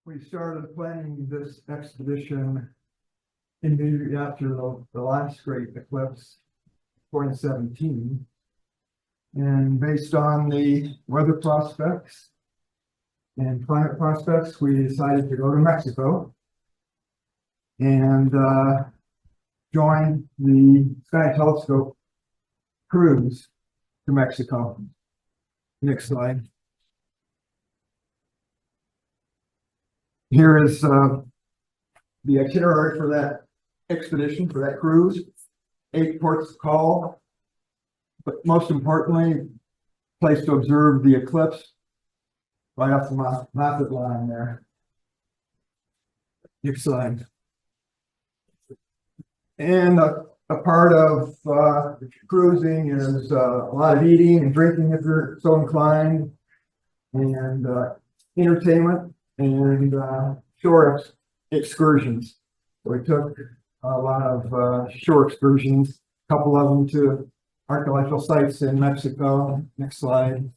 we started planning this expedition immediately after the last great eclipse, 2017. And based on the weather prospects and climate prospects, we decided to go to Mexico and join the Sky Telescope cruise to Mexico. Next slide. Here is the itinerary for that expedition, for that cruise. 8 ports of call, but most importantly, place to observe the eclipse right off the Mazatlán there. Next slide. And a part of cruising is a lot of eating and drinking if you're so inclined, and entertainment and shore excursions. So we took a lot of shore excursions, a couple of them to archaeological sites in Mexico. Next slide.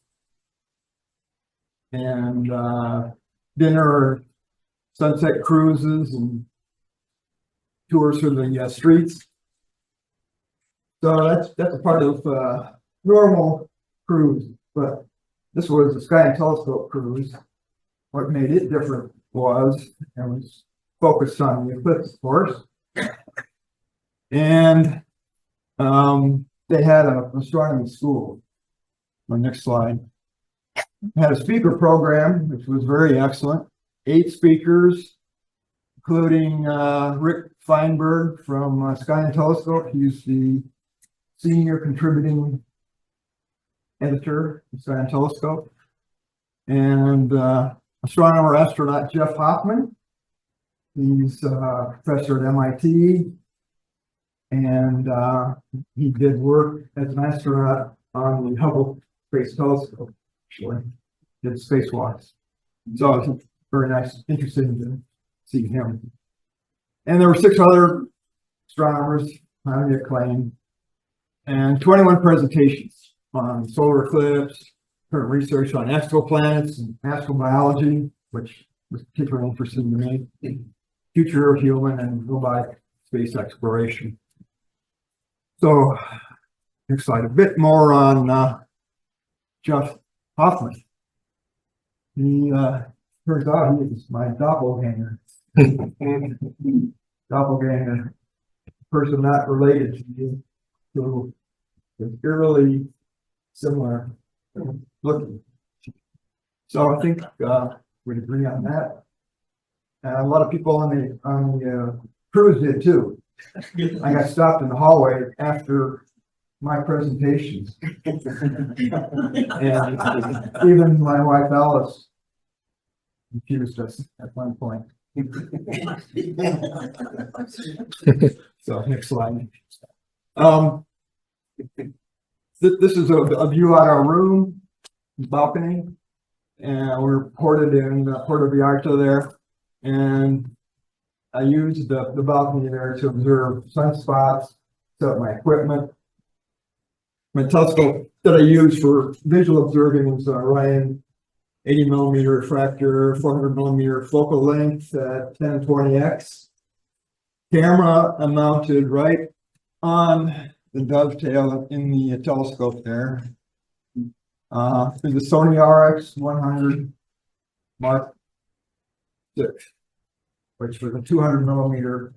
And dinner, sunset cruises, and tours through the streets. So that's a part of normal cruise, but this was a Sky and Telescope cruise. What made it different was it was focused on the eclipse, of course, and they had an astronomy school. My next slide. Had a speaker program, which was very excellent. 8 speakers, including Rick Feinberg from Sky and Telescope. He's the senior contributing editor of Sky and Telescope. And astronaut Jeff Hoffman. He's a professor at MIT. And he did work as an astronaut on the Hubble Space Telescope, actually. Did spacewalks. So it was very nice, interesting to see him. And there were 6 other astronomers, highly acclaimed, and 21 presentations on solar eclipse, current research on exoplanets and astrobiology, which was particularly interesting to me, future of human and robotic space exploration. So, next slide, a bit more on Jeff Hoffman. He turns out he is my doppelganger. Doppelganger, person not related to you, who is eerily similar looking. So I think we'd agree on that. And a lot of people on the cruise did too. I got stopped in the hallway after my presentations. And even my wife Alice confused us at one point. So next slide. This is a view out our room, balcony, and we're ported in Puerto Vallarta there. And I used the balcony there to observe sunspots, set up my equipment. My telescope that I use for visual observing was a Ryan 80mm refractor, 400mm focal length at 1020x. Camera mounted right on the dovetail in the telescope there. There's a Sony RX100 Mark VI, which was a 200mm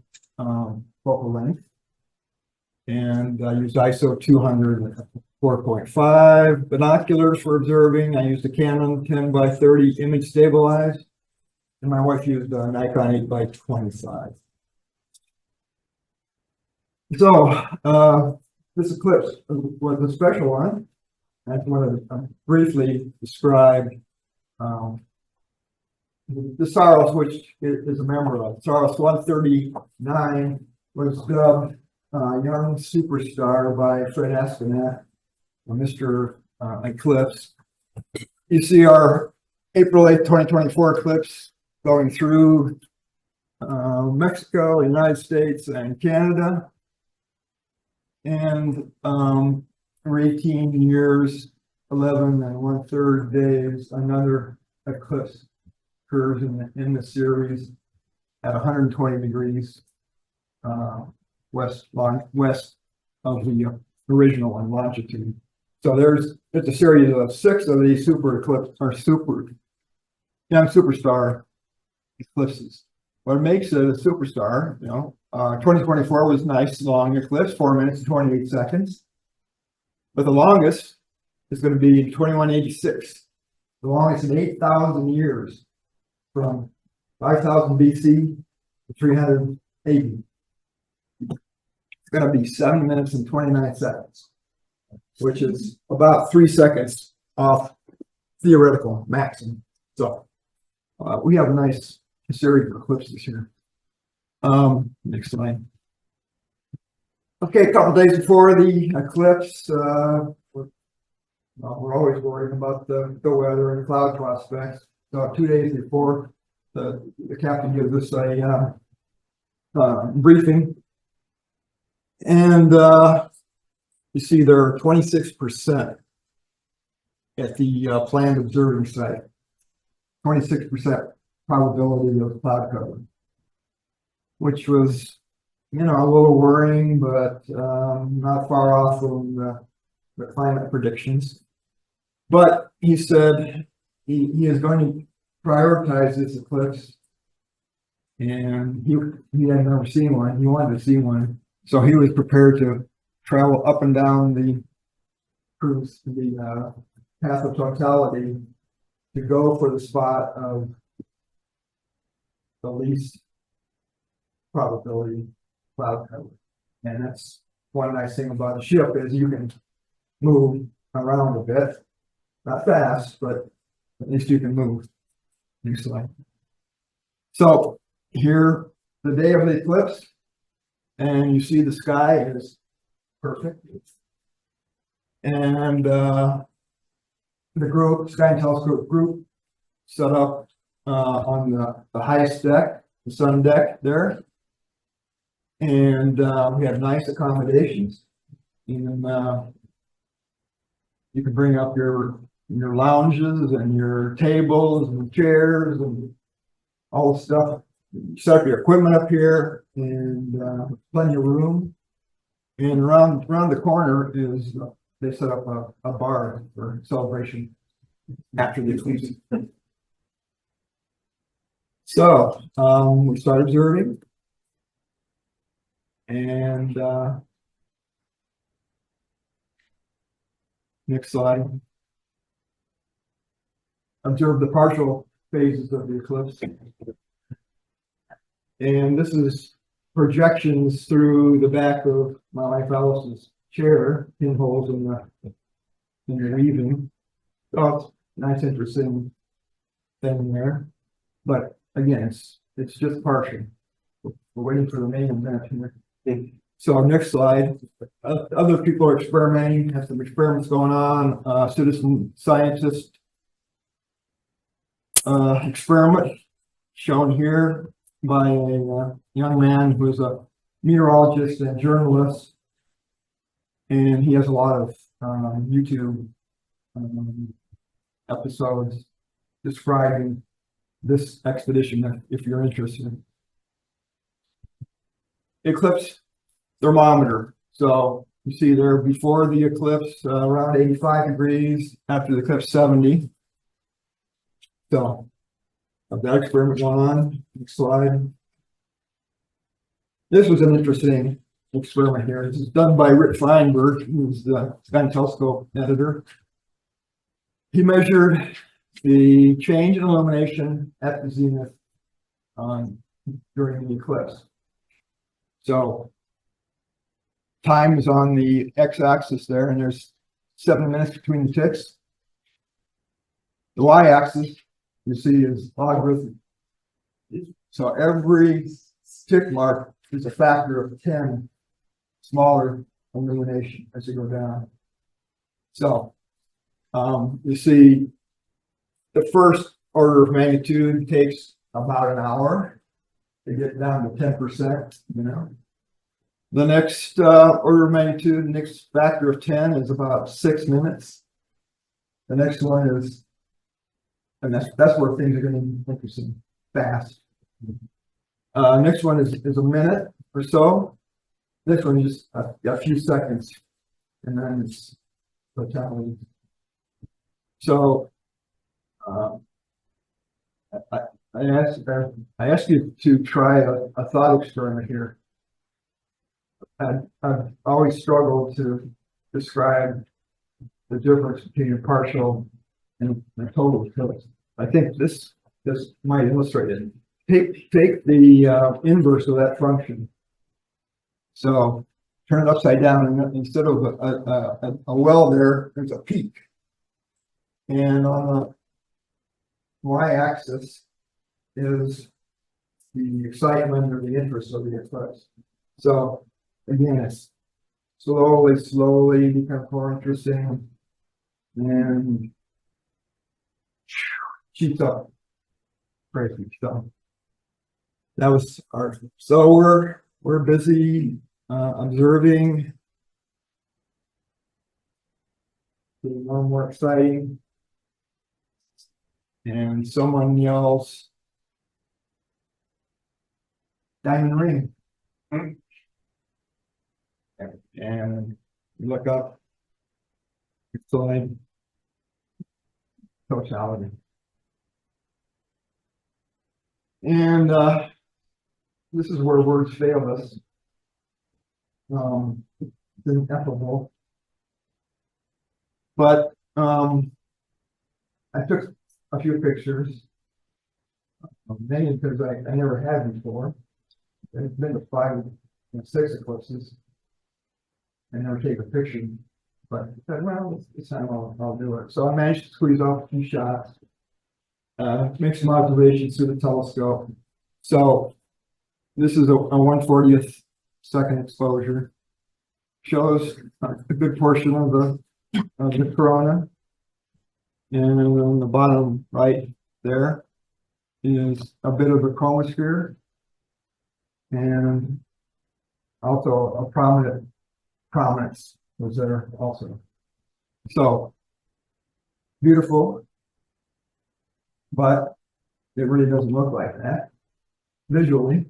focal length. And I used ISO 200 4.5 binoculars for observing. I used a Canon 10x30 image stabilized, and my wife used a Nikon 8x25. So this eclipse was a special one. I just want to briefly describe the Saros, which is a member of Saros 139, was dubbed young superstar by Fred Askonak, Mr. Eclipse. You see our April 8th, 2024 eclipse going through Mexico, United States, and Canada. And for 18 years, 11 1/3 days, another eclipse occurs in the series at 120 degrees west of the original one, longitude. So it's a series of 6 of these super eclipse or young superstar eclipses. What makes it a superstar, 2024 was nice long eclipse, 4 minutes and 28 seconds. But the longest is going to be 2186, the longest in 8,000 years, from 5,000 BC to 380. It's going to be 7 minutes and 29 seconds, which is about 3 seconds off theoretical maximum. So we have a nice series of eclipses here. Next slide. Okay, a couple days before the eclipse, we're always worrying about the weather and cloud prospects. So 2 days before, the captain gives us a briefing, and you see there are 26% at the planned observing site. 26% probability of cloud cover, which was, a little worrying, but not far off from the climate predictions. But he said he is going to prioritize this eclipse, and he had never seen one. He wanted to see one, so he was prepared to travel up and down the cruise, the path of totality, to go for the spot of the least probability cloud cover. And that's one nice thing about a ship, is you can move around a bit, not fast, but at least you can move. Next slide. So here, the day of the eclipse, and you see the sky is perfect. And the group, Sky and Telescope group, set up on the highest deck, the sun deck there. And we have nice accommodations. Even you can bring up your lounges and your tables and chairs and all the stuff. Set up your equipment up here, and plenty of room. And around the corner is they set up a bar for celebration after the eclipse. So we start observing, and next slide. Observe the partial phases of the eclipse. And this is projections through the back of my wife Alice's chair, pinholes in the weaving. Oh, it's a nice, interesting thing there. But again, it's just partial. We're waiting for the main event here. So next slide. Other people are experimenting, have some experiments going on. Citizen scientist experiment shown here by a young man who is a meteorologist and journalist, and he has a lot of YouTube episodes describing this expedition if you're interested. Eclipse thermometer. So you see there before the eclipse around 85 degrees, after the eclipse 70. So that experiment going on. Next slide. This was an interesting experiment here. This is done by Rick Feinberg, who's the Sky and Telescope editor. He measured the change in illumination at the zenith during the eclipse. So time is on the x-axis there, and there's 7 minutes between the ticks. The y-axis you see is logarithmic. So every tick mark is a factor of 10 smaller illumination as you go down. So you see the first order of magnitude takes about an hour to get down to 10%, The next order of magnitude, next factor of 10 is about 6 minutes. The next one is And that's where things are going to be interesting fast. Next one is a minute or so. This one is just a few seconds, and then it's totality. So I, I asked you to try a thought experiment here. I've always struggled to describe the difference between a partial and a total eclipse. I think this might illustrate it. Take the inverse of that function. So turn it upside down, and instead of a well there, there's a peak. And on the y-axis is the excitement or the interest of the eclipse. So again, it's slowly becomes more interesting and shoots up. Crazy stuff. That was our. So we're busy observing. Getting more and more exciting. And someone yells, "Diamond ring." And you look up, it's like totality. And this is where words fail us. It's ineffable. But I took a few pictures, many because I never had before. It's been to 5 and 6 eclipses. I never take a picture, but I said, well, this time I'll do it. So I managed to squeeze off a few shots, make some observations through the telescope. So this is a 1/40th second exposure. Shows a good portion of the corona. And on the bottom right there is a bit of a chromosphere and also a prominence was there also. So beautiful, but it really doesn't look like that visually.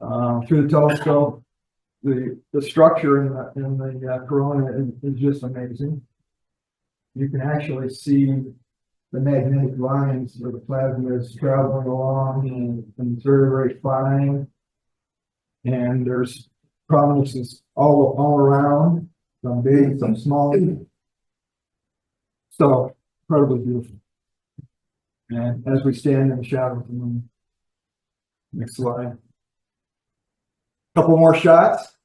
Through the telescope, the structure in the corona is just amazing. You can actually see the magnetic lines where the plasma is traveling along, and it's very fine. And there's prominences all around, some big, some small. So incredibly beautiful. And as we stand in the shadow of the moon, next slide. Couple more shots,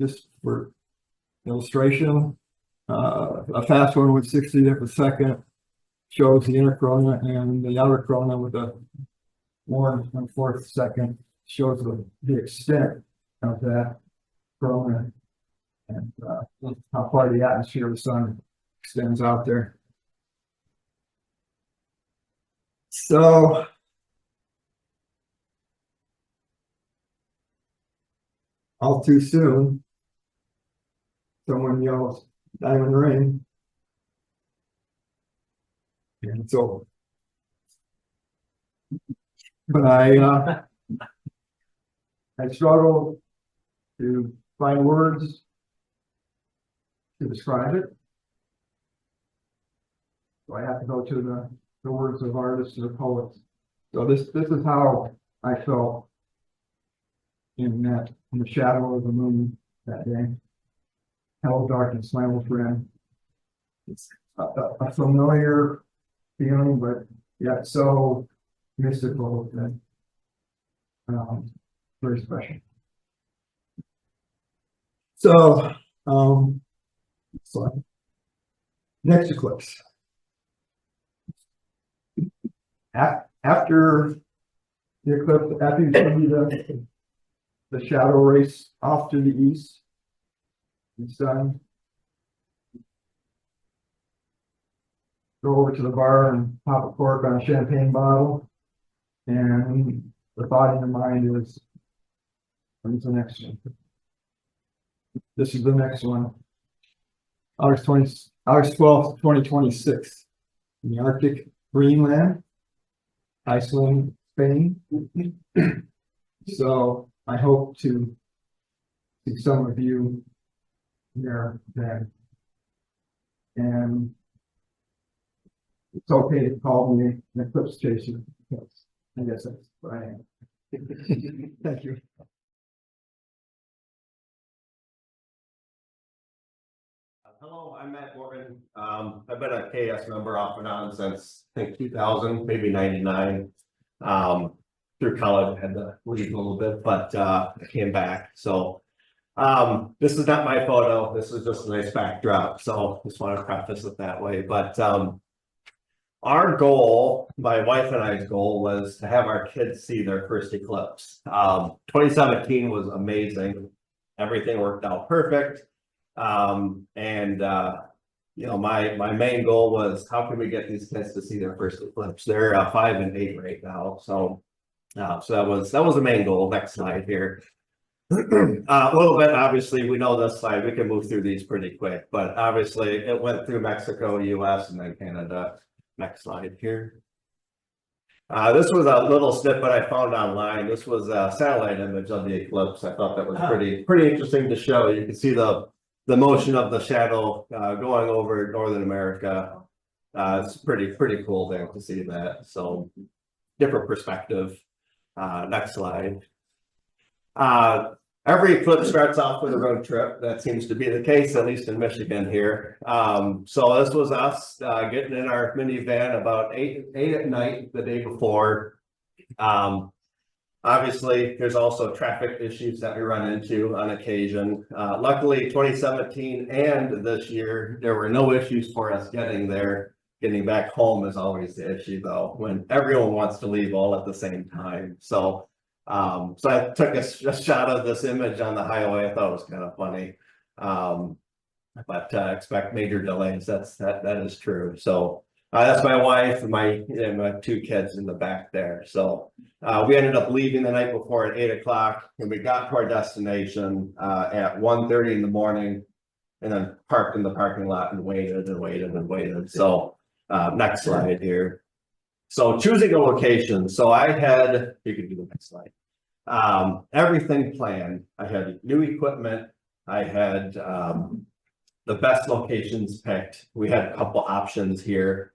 just for illustration. A fast one with 60th of a second shows the inner corona, and the outer corona with a 1/4 second shows the extent of that corona and how far the atmosphere of the sun extends out there. So all too soon, someone yells, "Diamond ring," and it's over. But I struggle to find words to describe it. So I have to go to the words of artists or poets. So this is how I felt in the shadow of the moon that day. Hello, darkness, my old friend. It's a familiar feeling, but yet so mystical and very special. So, next eclipse. After the eclipse, after you see the shadow race off to the east, it's done. Go over to the bar and pop a cork on a champagne bottle, and the thought in your mind is, when's the next one? This is the next one. August 12th, 2026. in the Arctic, Greenland, Iceland, Spain. So I hope to see some of you there then. And it's okay to call me an eclipse chaser because I guess that's what I am. Thank you. Hello, I'm Matt Borton. I've been a KS member off and on since I think 2000, maybe 99. Through college, I had to leave a little bit, but I came back. So this is not my photo. This is just a nice backdrop. So just want to preface it that way. But our goal, my wife and I's goal, was to have our kids see their first eclipse. 2017 was amazing. Everything worked out perfect. You know, my main goal was how can we get these kids to see their first eclipse? They're 5 and 8 right now. So that was the main goal. Next slide here. A little bit, obviously, we know this slide. We can move through these pretty quick, but obviously it went through Mexico, US, and then Canada. Next slide here. This was a little snippet I found online. This was a satellite image of the eclipse. I thought that was pretty interesting to show. You can see the motion of the shadow going over Northern America. It's pretty cool thing to see that. So different perspective. Next slide. Every eclipse starts off with a road trip. That seems to be the case, at least in Michigan here. So this was us getting in our minivan about 8 at night the day before. Obviously, there's also traffic issues that we run into on occasion. Luckily, 2017 and this year, there were no issues for us getting there. Getting back home is always the issue, though, when everyone wants to leave all at the same time. So I took a shot of this image on the highway. I thought it was kind of funny, but expect major delays. That is true. So that's my wife and my 2 kids in the back there. So we ended up leaving the night before at 8 o'clock, and we got to our destination at 1:30 in the morning, and then parked in the parking lot and waited. So next slide here. So choosing a location. So I had, you can do the next slide. Everything planned. I had new equipment. I had the best locations picked. We had a couple options here.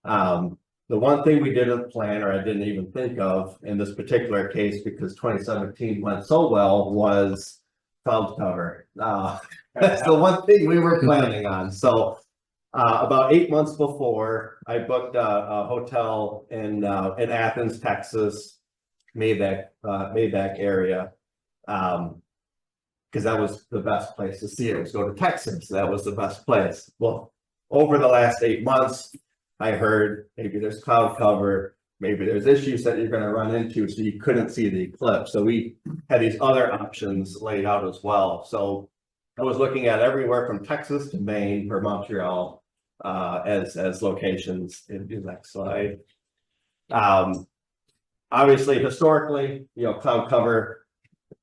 The one thing we didn't plan, or I didn't even think of in this particular case, because 2017 went so well, was cloud cover. That's the one thing we were planning on. So about 8 months before, I booked a hotel in Athens, Texas, Maybach area, because that was the best place to see it. Was go to Texas. That was the best place. Well, over the last 8 months, I heard maybe there's cloud cover, maybe there's issues that you're going to run into, so you couldn't see the eclipse. So we had these other options laid out as well. So I was looking at everywhere from Texas to Maine or Montreal as locations. In the next slide. Obviously, historically, cloud cover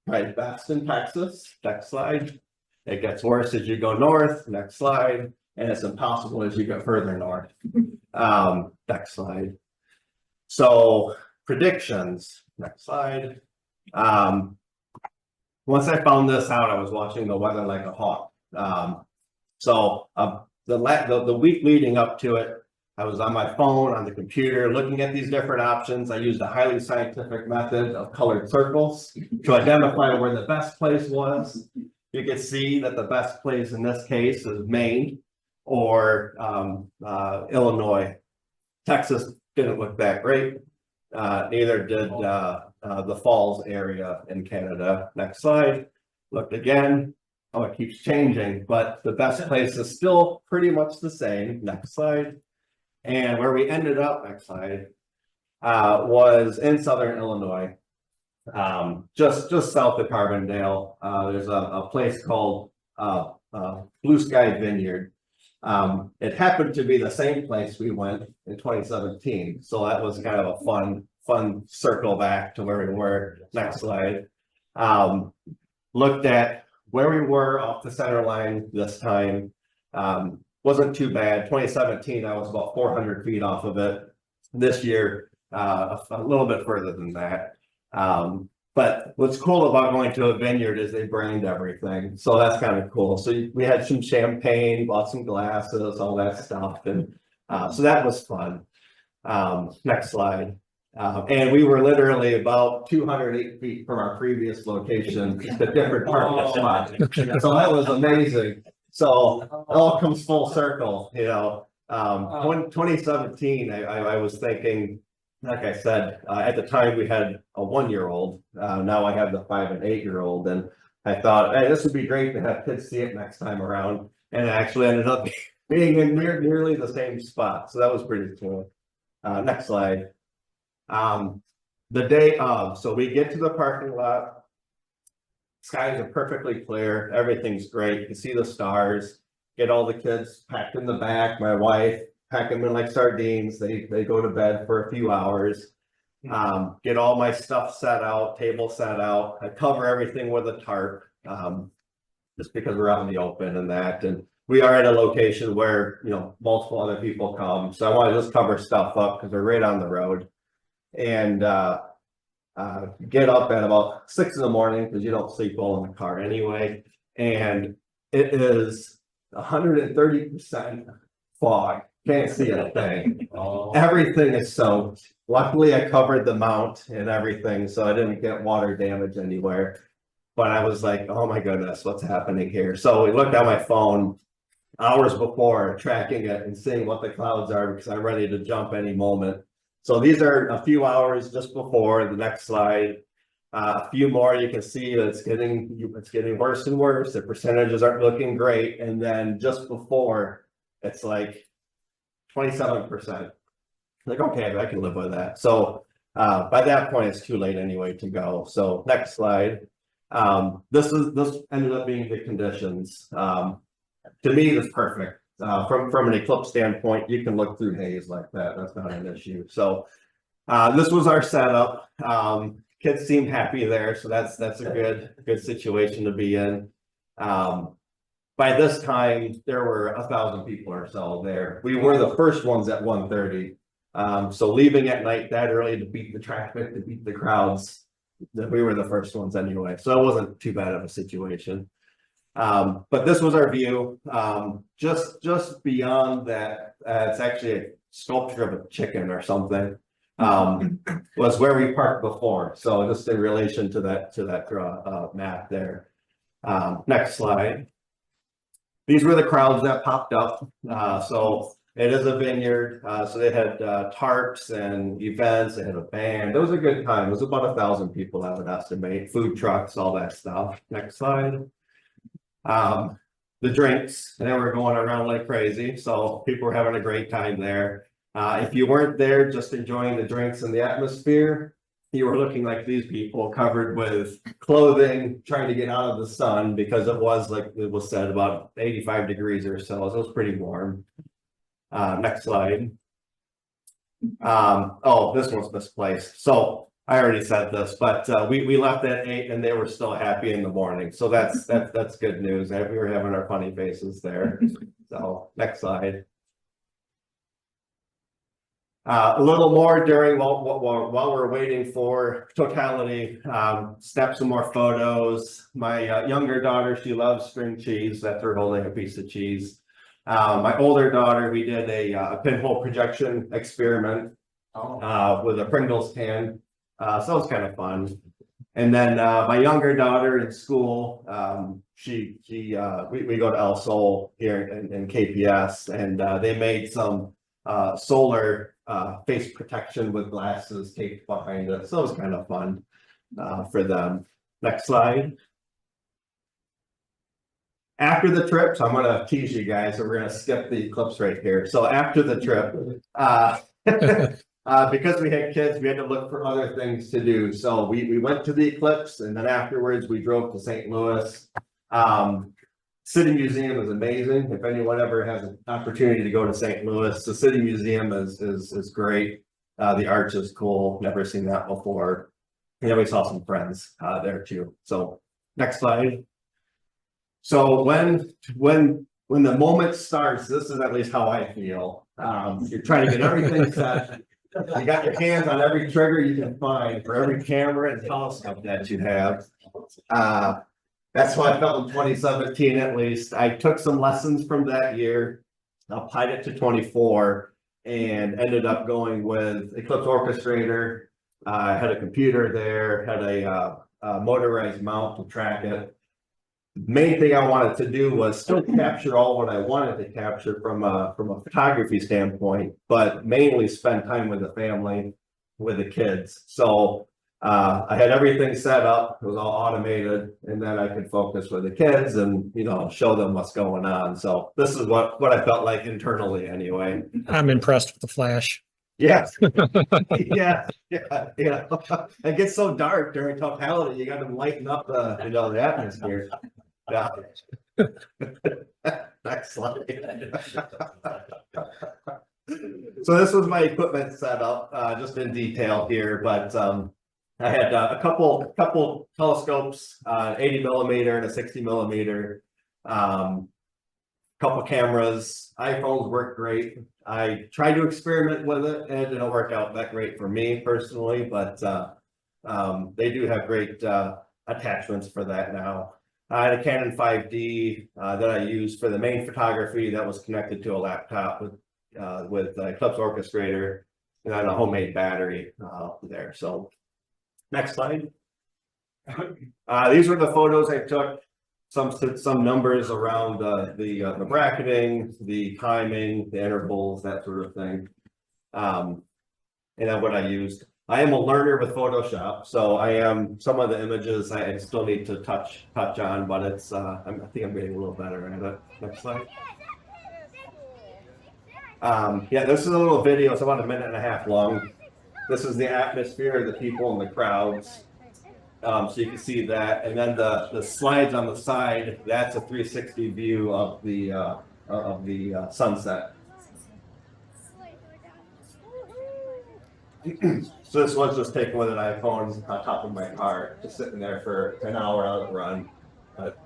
right best in Texas. Next slide. It gets worse as you go north. Next slide. And it's impossible as you go further north. Next slide. So predictions. Next slide. Once I found this out, I was watching the weather like a hawk. The week leading up to it, I was on my phone, on the computer, looking at these different options. I used a highly scientific method of colored circles to identify where the best place was. You can see that the best place in this case is Maine or Illinois. Texas didn't look that great. Neither did the Falls area in Canada. Next slide. Looked again. Oh, it keeps changing, but the best place is still pretty much the same. Next slide. And where we ended up, next slide, was in Southern Illinois, just south of Carbondale. There's a place called Blue Sky Vineyard. It happened to be the same place we went in 2017. So that was kind of a fun circle back to where we were. Next slide. Looked at where we were off the center line this time. wasn't too bad. 2017, I was about 400 feet off of it. This year, a little bit further than that. But what's cool about going to a vineyard is they brand everything. So that's kind of cool. So we had some champagne, bought some glasses, all that stuff. And so that was fun. Next slide. And we were literally about 208 feet from our previous location, just a different parking spot. So that was amazing. So it all comes full circle, you know. 2017, I was thinking, like I said, at the time we had a 1-year-old. Now I have the 5 and 8-year-old, and I thought, hey, this would be great to have kids see it next time around. And it actually ended up being in nearly the same spot. So that was pretty cool. Next slide. The day of, so we get to the parking lot. Skies are perfectly clear. Everything's great. You can see the stars. Get all the kids packed in the back. My wife, pack them in like sardines. They go to bed for a few hours. Get all my stuff set out, table set out. I cover everything with a tarp, just because we're out in the open and that. And we are at a location where, you know, multiple other people come. So I want to just cover stuff up because we're right on the road. And get up at about 6 in the morning because you don't sleep well in the car anyway. And it is 130% fog. Can't see a thing. Everything is soaked. Luckily, I covered the mount and everything, so I didn't get water damage anywhere. But I was like, oh my goodness, what's happening here? So we looked at my phone hours before, tracking it and seeing what the clouds are because I'm ready to jump any moment. So these are a few hours just before the next slide. A few more, you can see that it's getting worse and worse. The percentages aren't looking great. And then just before, it's like 27%. Like, okay, I can live with that. So by that point, it's too late anyway to go. So next slide. This ended up being the conditions. To me, it's perfect. From an eclipse standpoint, you can look through haze like that. That's not an issue. So this was our setup. Kids seem happy there, so that's a good situation to be in. By this time, there were 1,000 people or so there. We were the first ones at 1:30. So leaving at night that early to beat the traffic, to beat the crowds, we were the first ones anyway. So it wasn't too bad of a situation. But this was our view. Just beyond that, it's actually a sculpture of a chicken or something. Was where we parked before. So just in relation to that map there. Next slide. These were the crowds that popped up. So it is a vineyard. So they had tarps and events. They had a band. It was a good time. It was about 1,000 people, I would estimate. Food trucks, all that stuff. Next slide. The drinks, they were going around like crazy. So people were having a great time there. If you weren't there just enjoying the drinks and the atmosphere, you were looking like these people covered with clothing, trying to get out of the sun because it was, like it was said, about 85 degrees or so. So it was pretty warm. Next slide. Oh, this one's misplaced. So I already said this, but we left at 8 and they were still happy in the morning. So that's good news. We were having our funny faces there. So next slide. A little more during while we're waiting for totality. Snap some more photos. My younger daughter, she loves string cheese. That's her holding a piece of cheese. My older daughter, we did a pinhole projection experiment with a Pringles can. So it was kind of fun. And then my younger daughter in school, we go to El Sol here in KPS, and they made some solar face protection with glasses taped behind it. So it was kind of fun for them. Next slide. After the trip, so I'm going to tease you guys, so we're going to skip the eclipse right here. So after the trip, because we had kids, we had to look for other things to do. So we went to the eclipse, and then afterwards we drove to St. Louis. City Museum is amazing. If anyone ever has an opportunity to go to St. Louis, the City Museum is great. The arch is cool. Never seen that before. And then we saw some friends there too. So next slide. So when when the moment starts, this is at least how I feel. You're trying to get everything set. You got your hands on every trigger you can find for every camera and telescope that you have. That's how I felt in 2017, at least. I took some lessons from that year, applied it to 24, and ended up going with Eclipse Orchestrator. I had a computer there, had a motorized mount to track it. Main thing I wanted to do was still capture all what I wanted to capture from a photography standpoint, but mainly spend time with the family, with the kids. So I had everything set up, it was all automated, and then I could focus with the kids and, you know, show them what's going on. So this is what I felt like internally anyway. I'm impressed with the flash. Yes. Yeah. It gets so dark during totality, you got to lighten up the, you know, the atmosphere. Yeah. Next slide. So this was my equipment setup, just in detail here, but I had a couple telescopes, 80 millimeter and a 60 millimeter, couple cameras. iPhones work great. I tried to experiment with it, and it didn't work out that great for me personally, but they do have great attachments for that now. I had a Canon 5D that I used for the main photography that was connected to a laptop with Eclipse Orchestrator, and then a homemade battery there. So next slide. These were the photos I took. Some numbers around the bracketing, the timing, the intervals, that sort of thing. And then what I used. I am a learner with Photoshop, so some of the images I still need to touch on, but it's I think I'm getting a little better at it. Next slide. Yeah, this is a little video. It's about 1.5 minutes long. This is the atmosphere, the people and the crowds. So you can see that, and then the slides on the side. That's a 360 view of the sunset. So this was just taken with an iPhone on top of my car, just sitting there for an hour out of the run. But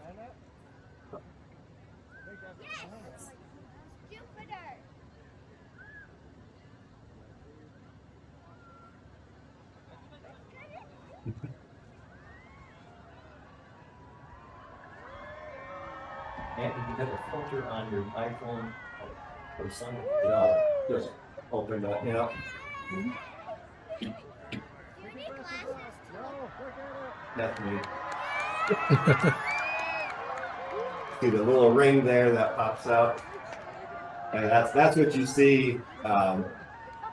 And you have a filter on your iPhone or some, you know, just open that, you know. That's me. See the little ring there that pops out, and that's what you see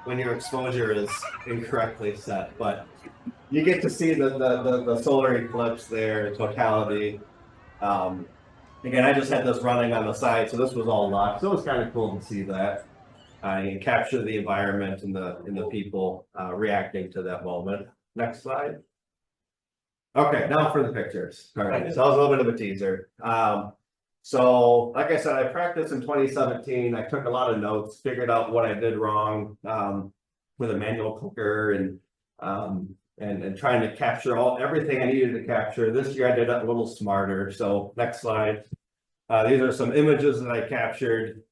when your exposure is incorrectly set. But you get to see the solar eclipse there in totality. Again, I just had this running on the side, so this was all locked. So it was kind of cool to see that. And capture the environment and the people reacting to that moment. Next slide. Okay, now for the pictures. All right, so that was a little bit of a teaser. So like I said, I practiced in 2017. I took a lot of notes, figured out what I did wrong with a manual clicker and trying to capture everything I needed to capture. This year I did it a little smarter. So next slide. These are some images that I captured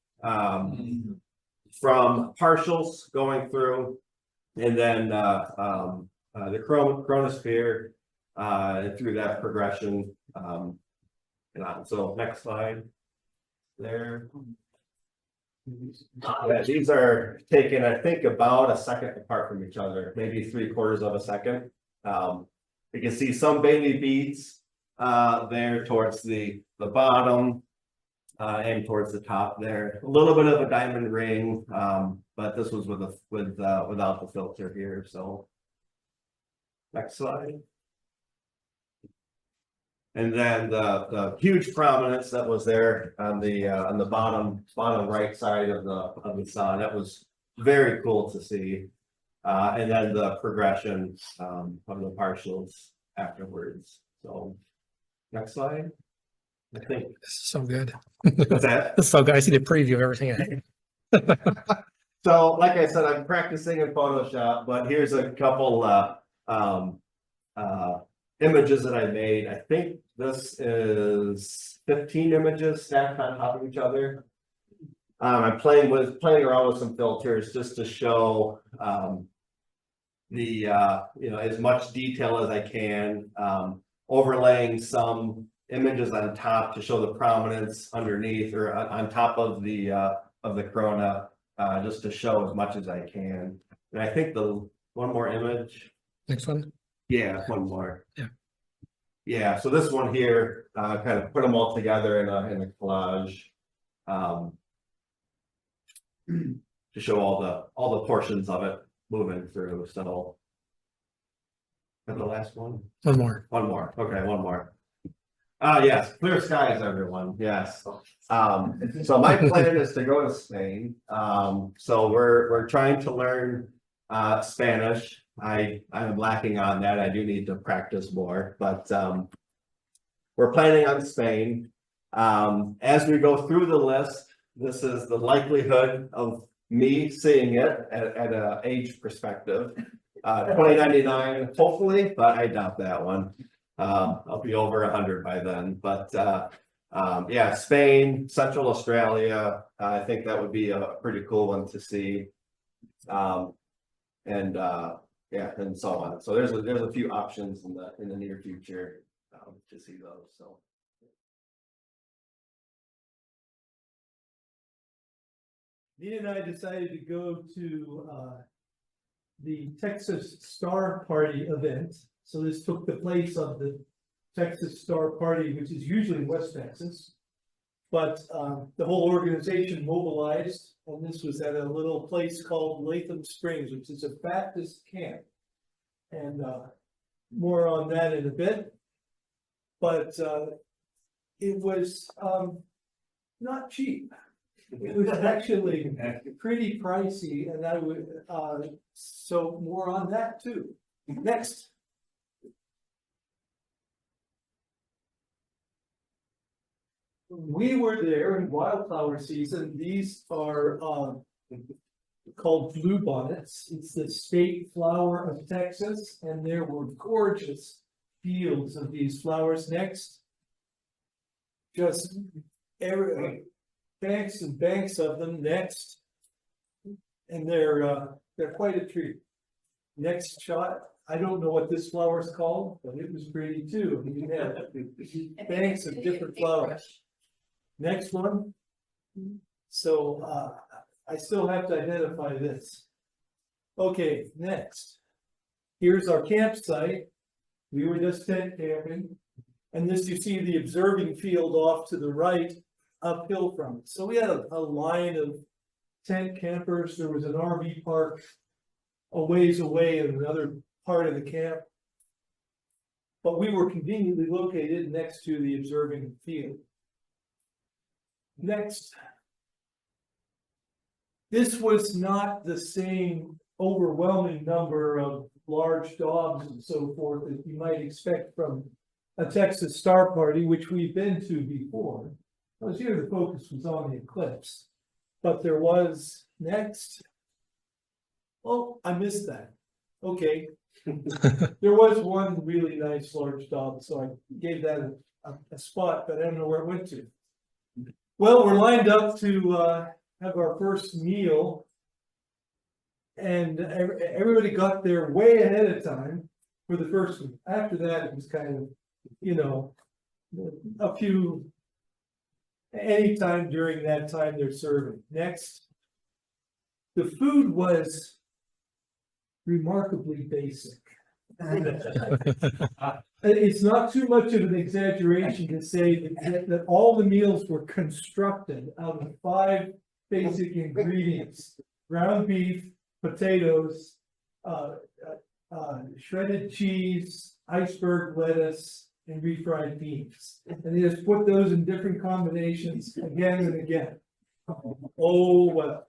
from partials going through, and then the chronosphere through that progression. So next slide. There. Yeah, these are taken, I think, about a second apart from each other, maybe 3/4 of a second. You can see some baby beads there towards the bottom and towards the top there. A little bit of a diamond ring, but this was without the filter here. So next slide. And then the huge prominence that was there on the bottom right side of the sun. That was very cool to see. And then the progression of the partials afterwards. So next slide. I think So good. what's that? So good. I see the preview of everything I had. So like I said, I'm practicing in Photoshop, but here's a couple images that I made. I think this is 15 images stacked on top of each other. I'm playing around with some filters just to show as much detail as I can, overlaying some images on top to show the prominence underneath or on top of the corona, just to show as much as I can. And I think the one more image. Next one. Yeah, one more. Yeah. Yeah, so this one here, kind of put them all together in a collage. To show all the portions of it moving through. So and the last one. One more. One more. Okay, one more. Yes, clear skies, everyone. Yes. So my plan is to go to Spain. So we're trying to learn Spanish. I'm lacking on that. I do need to practice more, but we're planning on Spain. As we go through the list, this is the likelihood of me seeing it at a age perspective. 2099, hopefully, but I doubt that one. I'll be over 100 by then, but yeah, Spain, Central Australia, I think that would be a pretty cool one to see. And yeah, and so on. So there's a few options in the near future to see those. So. Nina and I decided to go to the Texas Star Party event. So this took the place of the Texas Star Party, which is usually in West Texas. But the whole organization mobilized, and this was at a little place called Latham Springs, which is a Baptist camp. And more on that in a bit. But it was not cheap. It was actually pretty pricey, and I would, so more on that too. Next. We were there in wildflower season. These are called bluebonnets. It's the state flower of Texas, and there were gorgeous fields of these flowers. Next. Just banks and banks of them. Next, and they're quite a treat. Next shot, I don't know what this flower is called, but it was pretty too. You had banks of different flowers. Next one. So I still have to identify this. Okay, next. Here's our campsite. We were just tent camping, and this you see the observing field off to the right. Uphill from it. So we had a line of tent campers. There was an RV park a ways away in another part of the camp. But we were conveniently located next to the observing field. Next. This was not the same overwhelming number of large dogs and so forth that you might expect from a Texas Star Party, which we've been to before. Because here the focus was on the eclipse, but there was next. Oh, I missed that. Okay. There was one really nice large dog, so I gave that a spot, but I don't know where it went to. Well, we're lined up to have our first meal, and everybody got there way ahead of time for the first one. After that, it was kind of, you know, a few. Anytime during that time they're serving. Next. The food was remarkably basic. It's not too much of an exaggeration to say that all the meals were constructed out of 5 basic ingredients: ground beef, potatoes, shredded cheese, iceberg lettuce, and refried beans. And they just put those in different combinations again and again. Oh, well.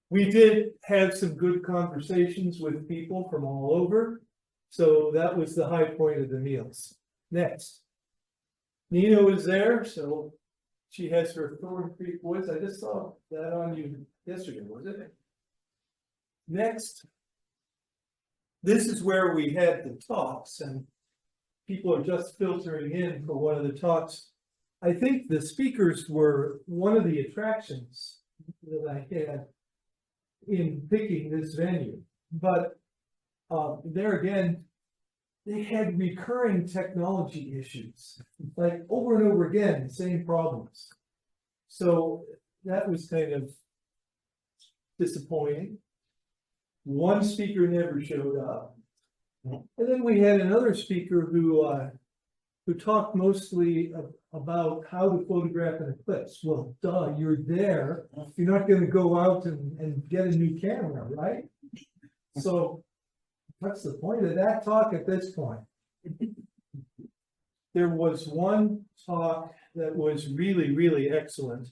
We did have some good conversations with people from all over. So that was the high point of the meals. Next. Nina was there, so she has her Thorn Creek Woods. I just saw that on you yesterday, was it? Next. This is where we had the talks, and people are just filtering in for one of the talks. I think the speakers were one of the attractions that I had in picking this venue, but there again, they had recurring technology issues, like over and over again, the same problems. So that was kind of disappointing. One speaker never showed up. And then we had another speaker who talked mostly about how to photograph an eclipse. Well, duh, you're there. You're not gonna go out and get a new camera, right? So what's the point of that talk at this point? There was one talk that was really, really excellent.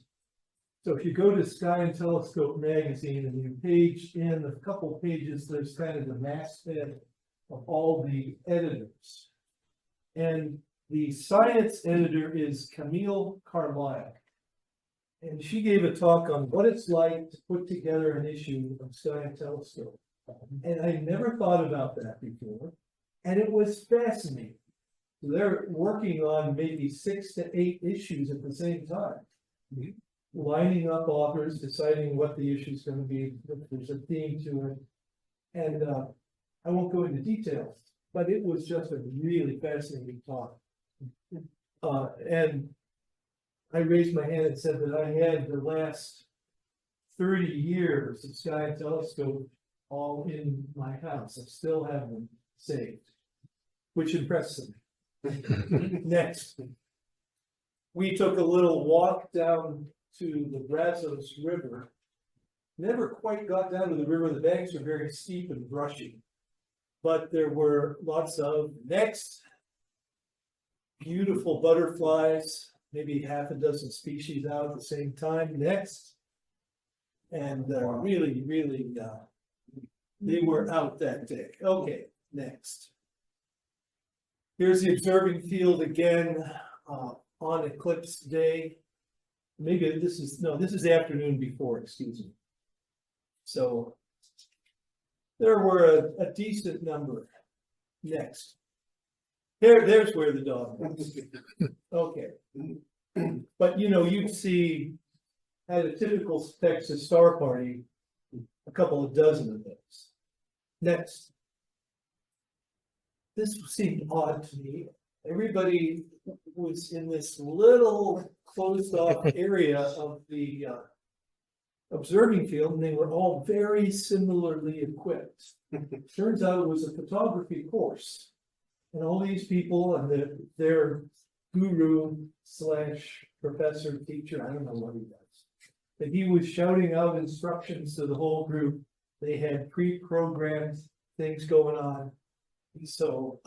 So if you go to Sky and Telescope magazine and you page in a couple pages, there's kind of the masthead of all the editors. And the science editor is Camille Carlisle. And she gave a talk on what it's like to put together an issue of Sky and Telescope. And I never thought about that before. And it was fascinating. So they're working on maybe 6 to 8 issues at the same time. Lining up authors, deciding what the issue is going to be, if there's a theme to it. And I won't go into details, but it was just a really fascinating talk. And I raised my hand and said that I had the last 30 years of Sky and Telescope all in my house. I still have them saved, which impresses me. Next, we took a little walk down to the Brazos River. Never quite got down to the river. The banks are very steep and brushy, but there were lots of beautiful butterflies, maybe half a dozen species out at the same time. And really, they were out that day. Okay, next. Here's the observing field again on eclipse day. Maybe this is the afternoon before, excuse me. So there were a decent number. Next. There's where the dog was. Okay. But you'd see at a typical Texas star party, a couple of dozen of those. Next. This seemed odd to me. Everybody was in this little closed off area of the observing field, and they were all very similarly equipped. Turns out it was a photography course. And all these people and their guru / professor, teacher, I don't know what he does. But he was shouting out instructions to the whole group. They had pre-programmed things going on. So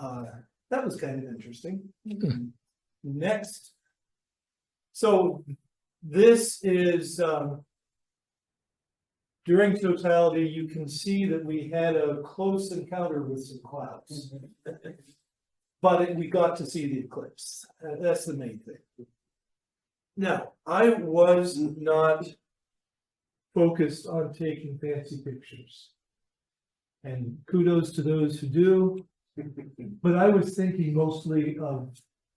that was kind of interesting. Next. So this is during totality, you can see that we had a close encounter with some clouds. But we got to see the eclipse. That's the main thing. Now, I was not focused on taking fancy pictures. And kudos to those who do. But I was thinking mostly of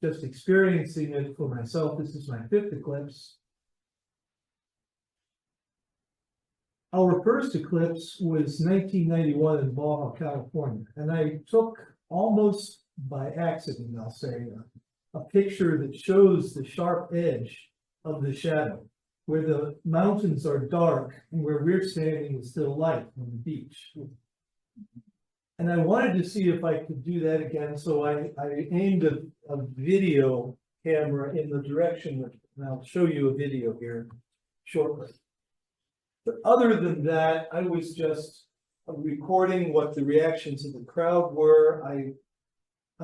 just experiencing it for myself. This is my 5th eclipse. Our first eclipse was 1991 in Baja, California. And I took almost by accident, I'll say, a picture that shows the sharp edge of the shadow, where the mountains are dark and where we're standing is still light on the beach. And I wanted to see if I could do that again, so I aimed a video camera in the direction, and I'll show you a video here shortly. But other than that, I was just recording what the reactions of the crowd were. I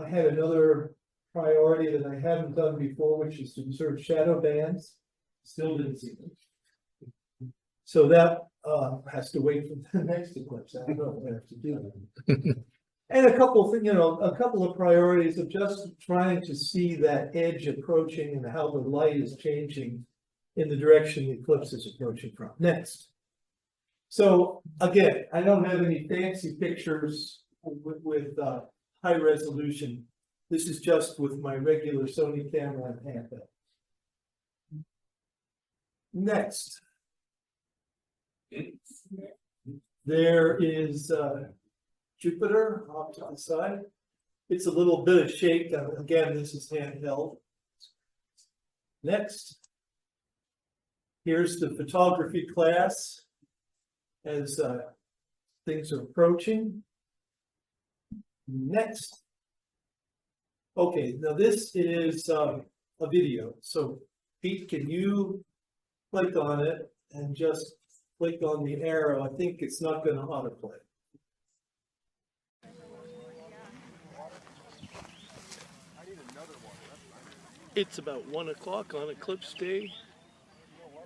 had another priority that I hadn't done before, which is to observe shadow bands. Still didn't see them. So that has to wait for the next eclipse. I don't know what I have to do. And a couple of priorities of just trying to see that edge approaching and how the light is changing in the direction the eclipse is approaching from. Next. So again, I don't have any fancy pictures with high resolution. This is just with my regular Sony camera and handheld. Next. There is Jupiter off to the side. It's a little bit of shake. Again, this is handheld. Next. Here's the photography class as things are approaching. Next. Okay, now this is a video. So Pete, can you click on it and just click on the arrow? I think it's not going to autoplay. It's about 1 o'clock on Eclipse Day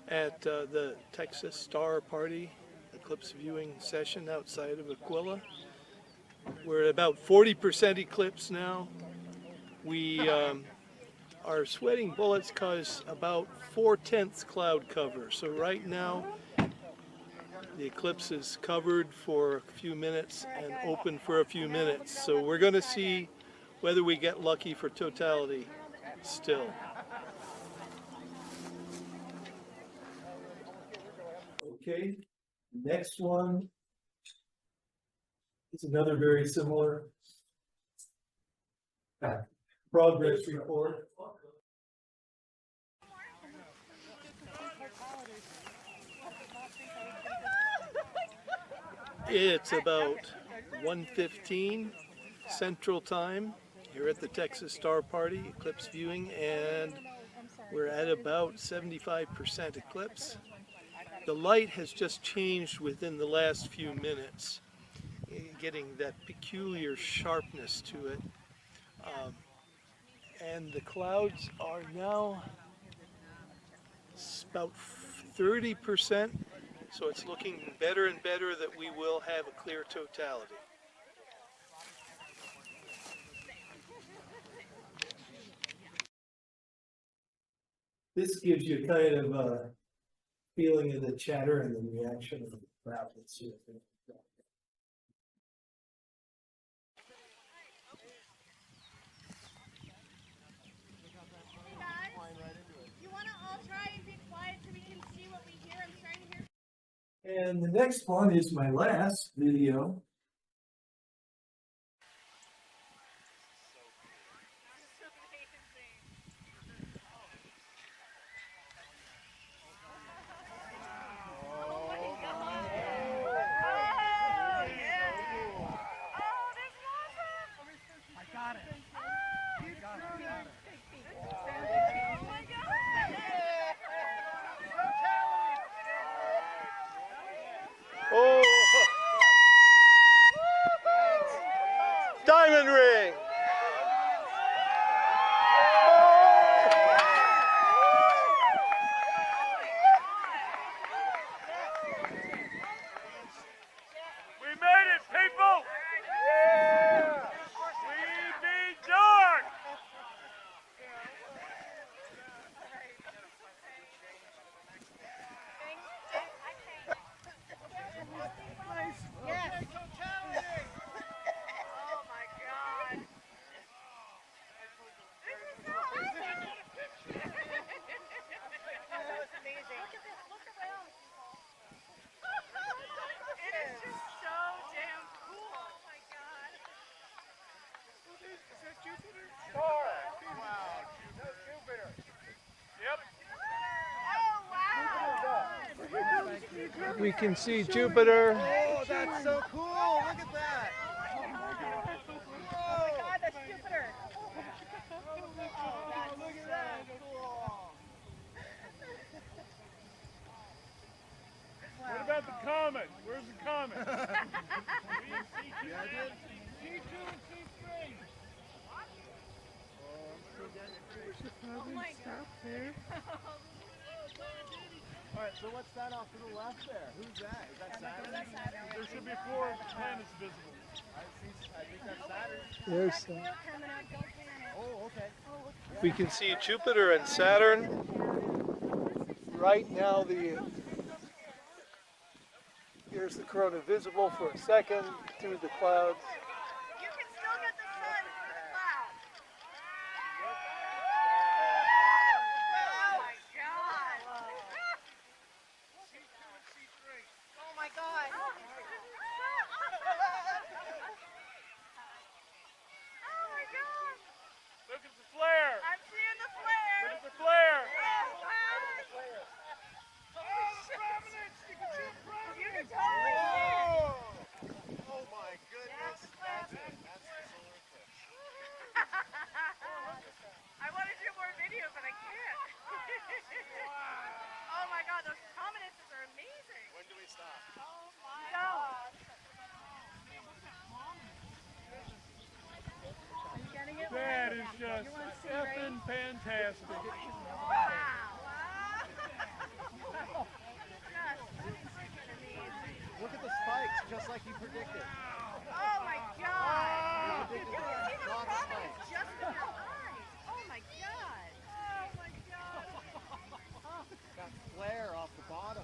at the Texas Star Party eclipse viewing session outside of Aquila. We're at about 40% eclipse now. We are sweating bullets because about 4/10 cloud cover. So right now, the eclipse is covered for a few minutes and open for a few minutes. So we're going to see whether we get lucky for totality still. Okay, next one is another very similar progress report. It's about 1:15 Central Time here at the Texas Star Party eclipse viewing, and we're at about 75% eclipse. The light has just changed within the last few minutes, getting that peculiar sharpness to it. And the clouds are now about 30%, so it's looking better and better that we will have a clear totality. This gives you kind of a feeling of the chatter and the reaction of the crowd that's here. And the next one is my last video. Oh, diamond ring. We made it, people. Yeah. We beat dark. Yes. Oh my God. This is so amazing. Look at this. Look around. It is just so damn cool. Oh my God. Is that Jupiter? Star. Wow. That's Jupiter. Yep. Oh wow. We can see Jupiter. Oh, that's so cool. Look at that. Oh my God, that's Jupiter. Oh, look at that. Cool. What about the comet? Where's the comet? C2 and C3. Oh my God. All right, so what's that off to the left there? Who's that? Is that Saturn? There should be 4 planets visible. I think that's Saturn. There's Coming up, don't panic. Oh, okay. we can see Jupiter and Saturn. Right now, here's the corona visible for a second through the clouds. You can still get the sun through the clouds. amazing. When do we stop? Oh my God. Are you getting it? That is just effing fantastic. Wow. Just freaking amazing. Look at the spikes, just like you predicted. Oh my God. You can see the Lot of prominence spikes. just in your eyes. Oh my God. Oh my God. Got flare off the bottom.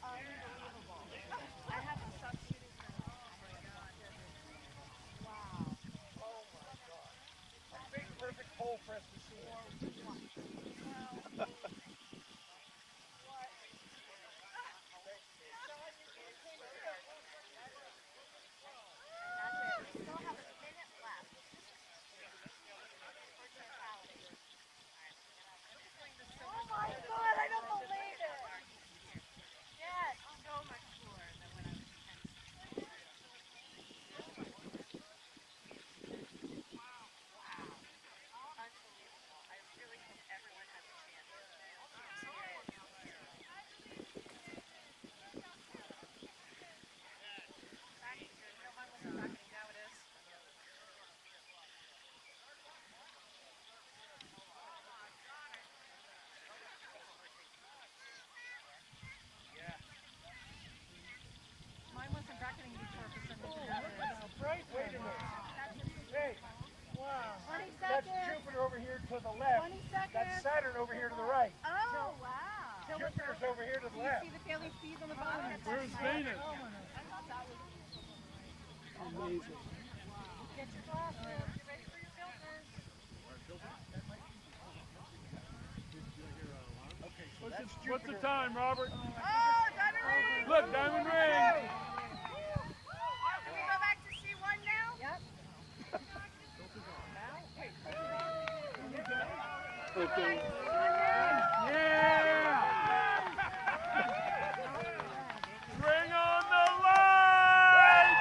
Unbelievable. I have to stop shooting for this. Oh my God. Wow. Big perfect hole for us to see. We still have a minute left. Oh my God, I don't believe it. Yes, so much cooler than when I was in Unbelievable. I really hope everyone has a chance to experience this. Mine wasn't tracking, now it is. Mine wasn't bracketing before for some reason. Right? Wait a minute. Hey, wow. 20 That's seconds. Jupiter over here to the left. 20 seconds. That's Saturn over here to the right. Oh, wow. Jupiter's over here to the left. See the Philly C's on the bottom? Where's Venus? Amazing. Get your glasses. Get ready for your filters. What's the time, Robert? Oh, diamond ring. Look, diamond ring. Can we go back to C1 now? Yep. Okay. Yeah! Bring on the light!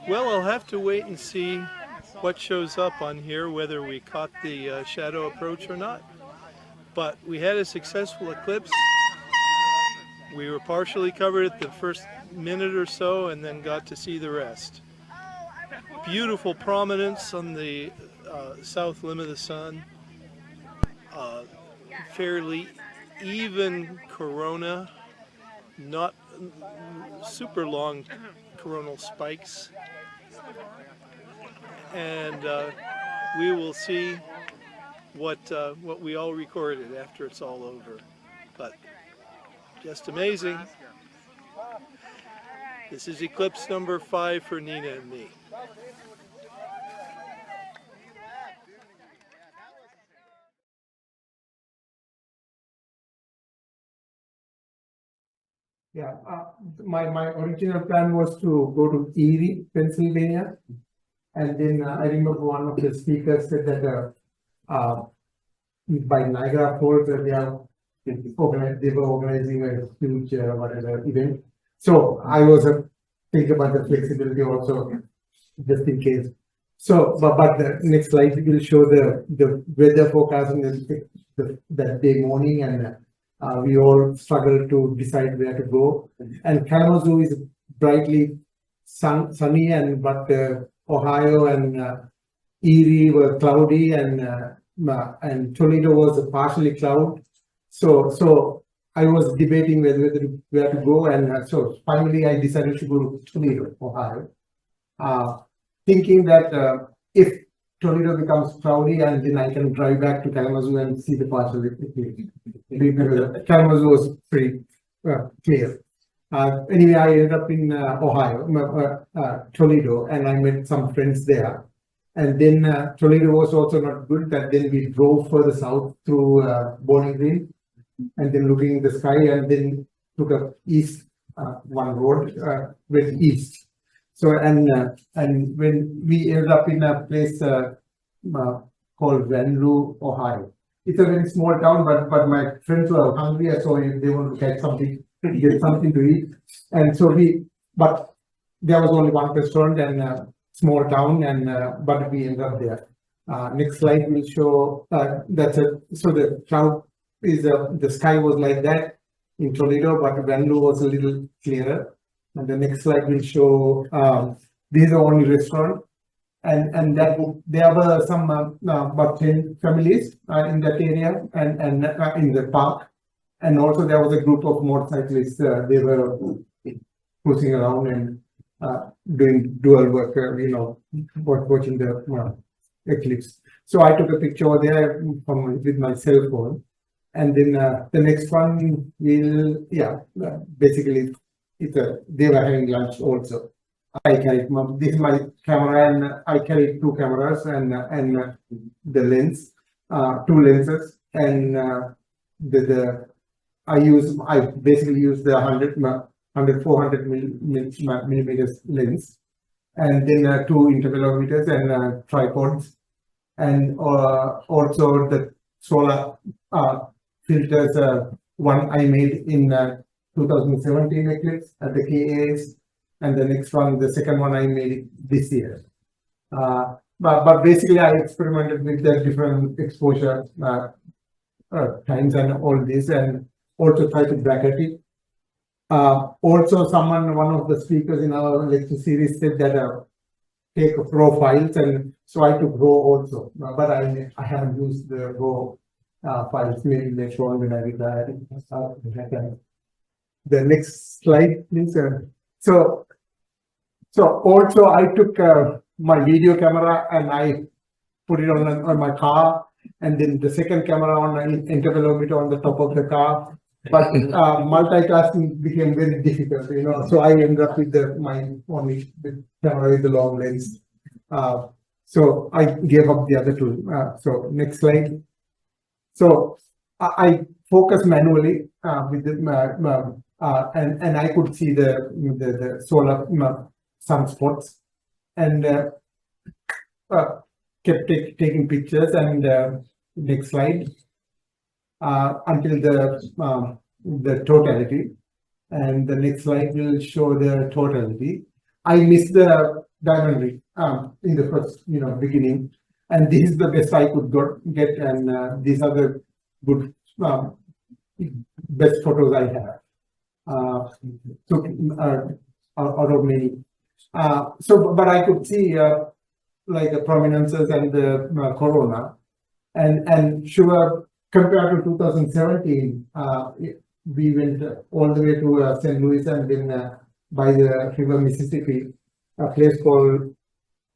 Well, I'll have to wait and see what shows up on here, whether we caught the shadow approach or not. But we had a successful eclipse. We were partially covered at the first minute or so and then got to see the rest. Beautiful prominence on the south limb of the sun. Fairly even corona, not super long coronal spikes. And we will see what we all recorded after it's all over. But just amazing. This is eclipse number 5 for Nina and me. Yeah, my original plan was to go to Erie, Pennsylvania. And then I remember one of the speakers said that by Niagara Falls that they were organizing a huge whatever event. So I was thinking about the flexibility also, just in case. So, but the next slide will show the weather forecasting that day morning, and we all struggled to decide where to go. And Kalamazoo is brightly sunny, but Ohio and Erie were cloudy, and Toledo was partially cloud. So I was debating where to go, and so finally I decided to go to Toledo, Ohio, thinking that if Toledo becomes cloudy, and then I can drive back to Kalamazoo and see the partial eclipse. Because Kalamazoo was pretty clear. Anyway, I ended up in Ohio, Toledo, and I met some friends there. And then Toledo was also not good. That then we drove further south through Bowling Green, and then looking in the sky, and then took a east one road, went east. So and when we ended up in a place called Vanlue, Ohio. It's a very small town, but my friends were hungry, so they wanted to catch something, get something to eat, and so we but there was only one restaurant and a small town, and but we ended up there. Next slide will show that's it. So the cloud is the sky was like that in Toledo, but Vanloo was a little clearer. And the next slide will show this is the only restaurant, and that there were some about 10 families in that area and in the park, and also there was a group of motorcyclists. They were cruising around and doing dual work, watching the eclipse. So I took a picture over there with my cell phone, and then the next one will basically they were having lunch also. I carried this is my camera, and I carried two cameras and the lens, two lenses, and I basically use the 400 millimeters lens, and then 2 intervalometers and tripods, and also the solar filters. One I made in 2017 eclipse at the KAs, and the next one, the second one, I made this year. But basically, I experimented with the different exposure times and all this, and also try to bracket it. Also, one of the speakers in our lecture series said that take raw files, and so I took raw also, but I haven't used the raw files. Maybe later on when I retire. The next slide, please. So also I took my video camera and I put it on my car, and then the second camera on an intervalometer on the top of the car. But multitasking became very difficult, So I ended up with my only camera with the long lens. So I gave up the other two. So next slide. So I focus manually with the and I could see the solar sunspots, and kept taking pictures. And next slide. Until the totality, and the next slide will show the totality. I missed the diamond ring in the first beginning, and this is the best I could get, and these are the good best photos I have. Took out of many. But I could see like the prominences and the corona, and sure. Compared to 2017, we went all the way to St. Louis, and then by the river Mississippi, a place called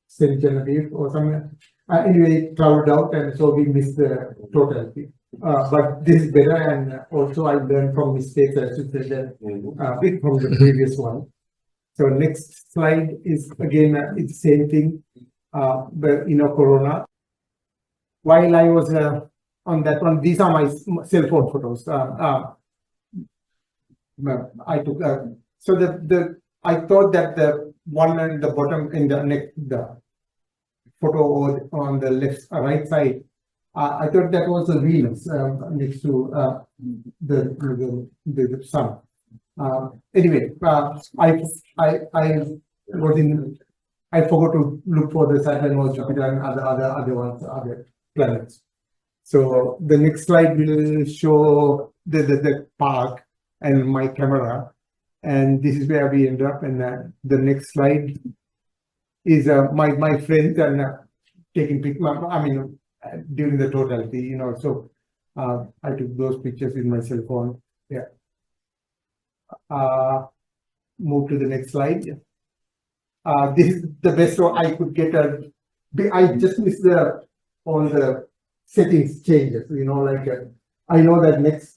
St. Genevieve or somewhere. Anyway, it clouded out, and so we missed the totality. But this is better, and also I learned from mistakes, I should say that, from the previous one. So next slide is again, it's the same thing, but corona. While I was on that one, these are my cell phone photos. I took so I thought that the one at the bottom in the photo on the right side, I thought that was the Venus next to the sun. Anyway, I forgot to look for the Saturn or Jupiter and other planets. So the next slide will show the park and my camera, and this is where we end up. And the next slide is my friends and taking pictures. I mean, during the totality, So I took those pictures with my cell phone. Yeah. Move to the next slide. This is the best I could get. I just missed all the settings changes, like I know that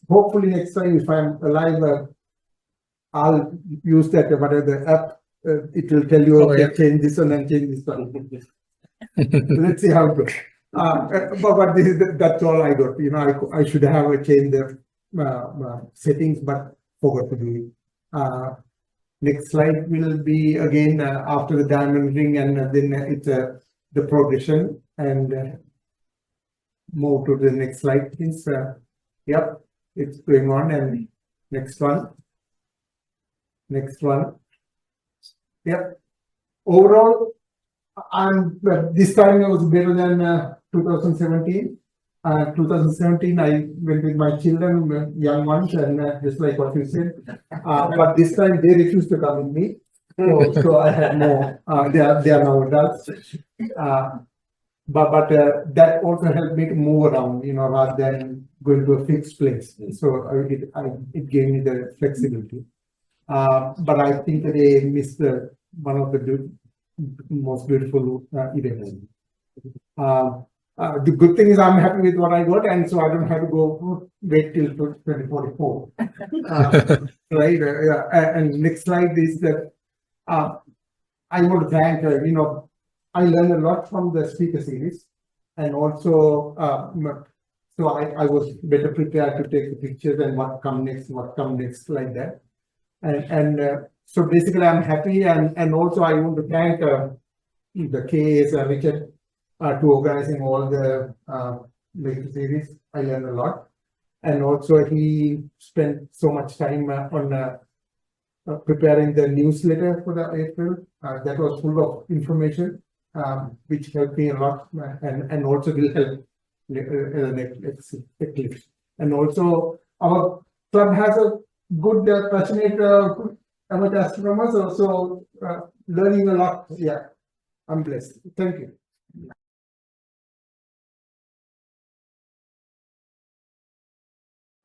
hopefully next time if I'm alive, I'll use that the app. It will tell you, change this one and change this one. Let's see how it goes. But that's all I got. I should have changed the settings, but forgot to do it. Next slide will be again after the diamond ring, and then it's the progression, and move to the next slide, please. Yep, it's going on, and next one. Yep. Overall, this time it was better than 2017. 2017, I went with my children, young ones, and just like what you said. But this time they refused to come with me. So I had more, they are now adults. But that also helped me to move around, rather than going to a fixed place. So it gave me the flexibility. But I think they missed one of the most beautiful events. The good thing is I'm happy with what I got, and so I don't have to wait till 2044. Right? And next slide is that I want to thank I learned a lot from the speaker series, and also so I was better prepared to take the pictures and what come next, like that. And so basically I'm happy, and also I want to thank the KA's Richard to organizing all the lecture series. I learned a lot, and also he spent so much time on preparing the newsletter for the April. That was full of information, which helped me a lot, and also will help next Eclipse. And also our club has a good passionate amateur astronomers, also learning a lot. Yeah, I'm blessed. Thank you.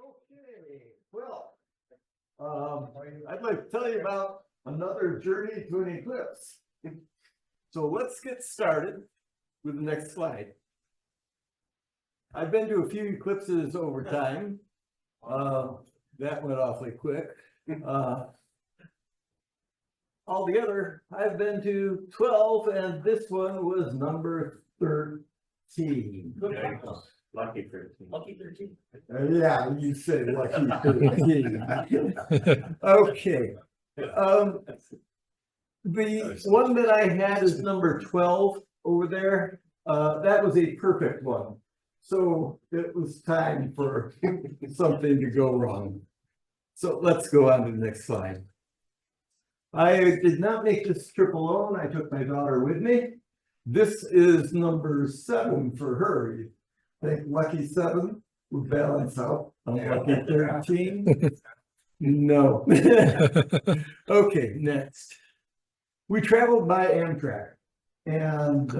Okay, well, I'd like to tell you about another journey to an eclipse. So let's get started with the next slide. I've been to a few eclipses over time. That went awfully quick. Altogether, I've been to 12, and this one was number 13. Lucky 13. Lucky 13. Yeah, you say lucky 13. Okay. The one that I had is number 12 over there. That was a perfect one. So it was time for something to go wrong. So let's go on to the next slide. I did not make this trip alone. I took my daughter with me. This is number 7 for her. I think lucky 7 would balance out on lucky 13. No. Okay, next. We traveled by Amtrak, and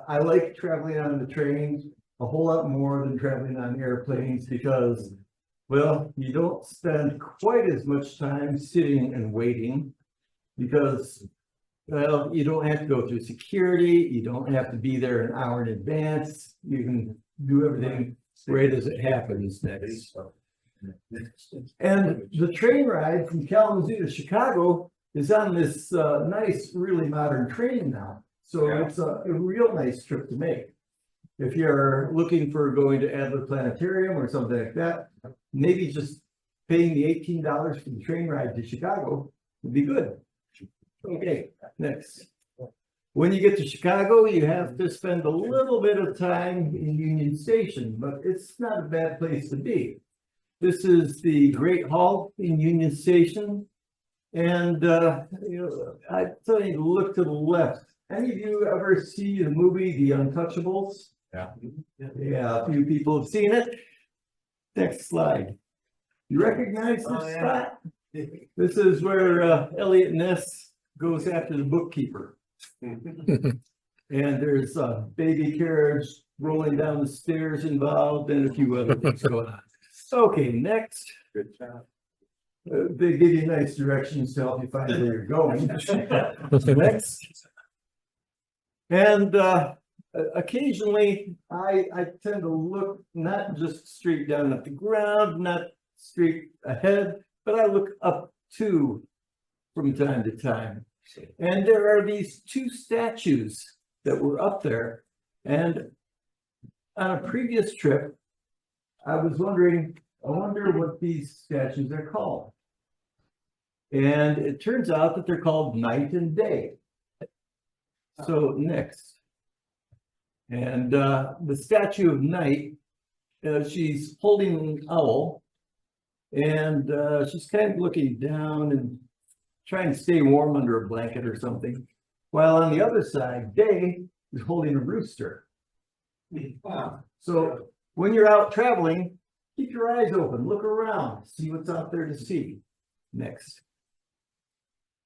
I like traveling on the trains a whole lot more than traveling on airplanes because, well, you don't spend quite as much time sitting and waiting because, well, you don't have to go through security. You don't have to be there an hour in advance. You can do everything right as it happens next. And the train ride from Kalamazoo to Chicago is on this nice, really modern train now. So it's a real nice trip to make. If you're looking for going to Adler Planetarium or something like that, maybe just paying the $18 for the train ride to Chicago would be good. Okay, next. When you get to Chicago, you have to spend a little bit of time in Union Station, but it's not a bad place to be. This is the Great Hall in Union Station. And I tell you to look to the left. Any of you ever see the movie The Untouchables? Yeah. Yeah, a few people have seen it. Next slide. You recognize this spot? This is where Elliot Ness goes after the bookkeeper. And there's a baby carriage rolling down the stairs involved and a few other things going on. Okay, next. Good job. They give you nice directions to help you find where you're going. Next. And occasionally I tend to look not just straight down at the ground, not straight ahead, but I look up too from time to time. And there are these 2 statues that were up there. And on a previous trip, I was wondering, I wonder what these statues are called. And it turns out that they're called Night and Day. So next. And the statue of Night, she's holding an owl, and she's kind of looking down and trying to stay warm under a blanket or something. While on the other side, Day is holding a rooster. So when you're out traveling, keep your eyes open, look around, see what's out there to see. Next.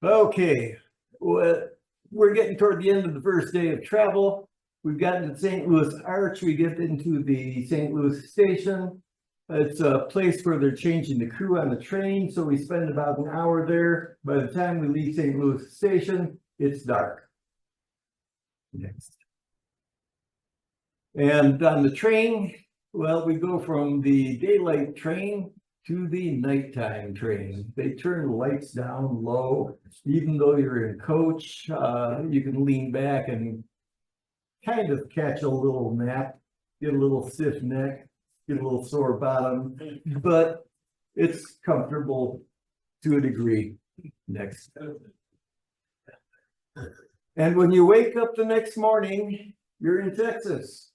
Okay, well, we're getting toward the end of the first day of travel. We've gotten to St. Louis Arch. We get into the St. Louis station. It's a place where they're changing the crew on the train. So we spend about an hour there. By the time we leave St. Louis station, it's dark. Next. And on the train, well, we go from the daylight train to the nighttime train. They turn the lights down low. Even though you're in coach, you can lean back and kind of catch a little nap, get a little stiff neck, get a little sore bottom, but it's comfortable to a degree. Next. And when you wake up the next morning, you're in Texas.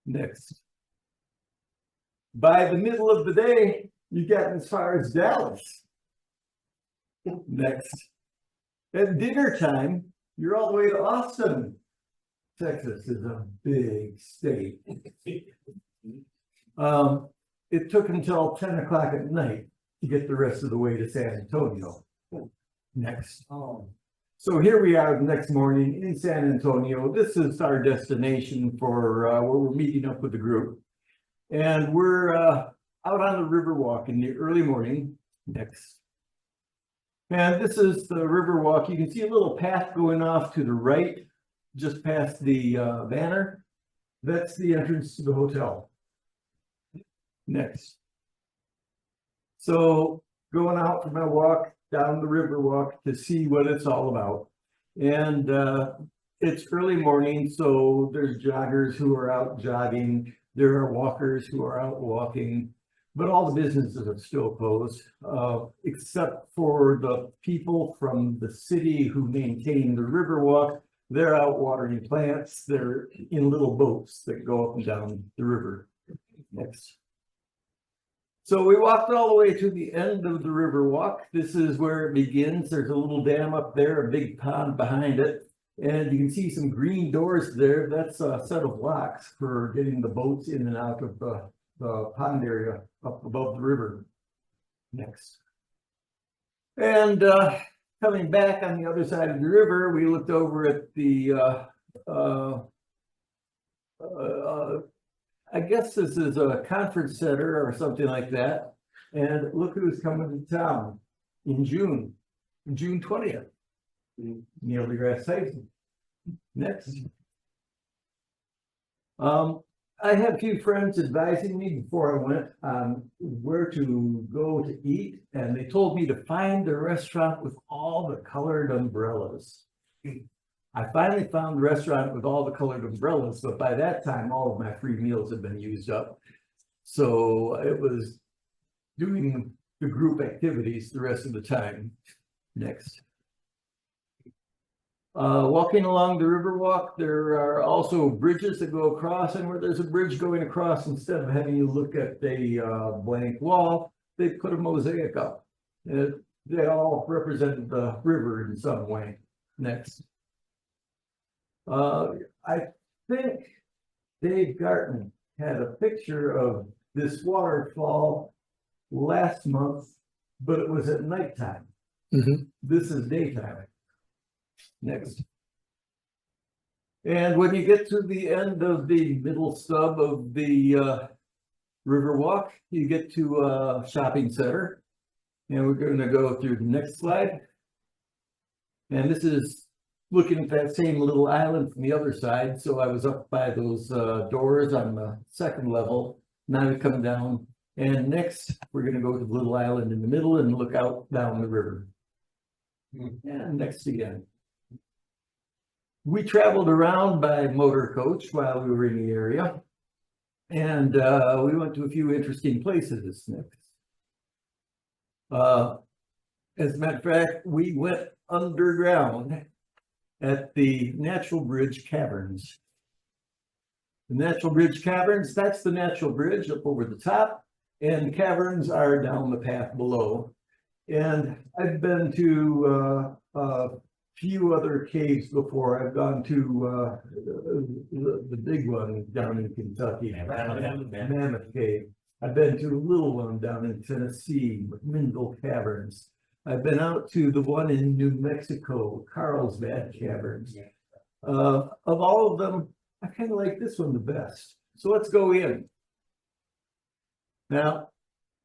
Next. By the middle of the day, you've gotten as far as Dallas. Next. At dinner time, you're all the way to Austin. Texas is a big state. It took until 10 o'clock at night to get the rest of the way to San Antonio. Next. So here we are the next morning in San Antonio. This is our destination for where we're meeting up with the group. And we're out on the Riverwalk in the early morning. Next. And this is the Riverwalk. You can see a little path going off to the right, just past the banner. That's the entrance to the hotel. Next. So going out for my walk down the Riverwalk to see what it's all about. And it's early morning, so there's joggers who are out jogging. There are walkers who are out walking, but all the businesses are still closed, except for the people from the city who maintain the Riverwalk. They're out watering plants. They're in little boats that go up and down the river. Next. So we walked all the way to the end of the Riverwalk. This is where it begins. There's a little dam up there, a big pond behind it. And you can see some green doors there. That's a set of locks for getting the boats in and out of the pond area up above the river. Next. And coming back on the other side of the river, we looked over at the I guess this is a conference center or something like that. And look who's coming to town in June 20th. Neil deGrasse Tyson. Next. I had a few friends advising me before I went on where to go to eat, and they told me to find the restaurant with all the colored umbrellas. I finally found the restaurant with all the colored umbrellas, but by that time, all of my free meals had been used up. So it was doing the group activities the rest of the time. Next. Walking along the Riverwalk, there are also bridges that go across, and where there's a bridge going across, instead of having you look at a blank wall, they put a mosaic up. They all represent the river in some way. Next. I think Dave Garton had a picture of this waterfall last month, but it was at nighttime. Mhm. This is daytime. Next. And when you get to the end of the middle stub of the Riverwalk, you get to a shopping center. And we're going to go through the next slide. And this is looking at that same little island from the other side. So I was up by those doors on the second level. Now we come down. And next, we're going to go to the little island in the middle and look out down the river. And next again. We traveled around by motor coach while we were in the area. And we went to a few interesting places next. As a matter of fact, we went underground at the Natural Bridge Caverns. The Natural Bridge Caverns, that's the natural bridge up over the top, and the caverns are down the path below. And I've been to a few other caves before. I've gone to the big one down in Kentucky, Mammoth Cave. I've been to a little one down in Tennessee, Mindle Caverns. I've been out to the one in New Mexico, Carlsbad Caverns. Of all of them, I kind of like this one the best. So let's go in. Now,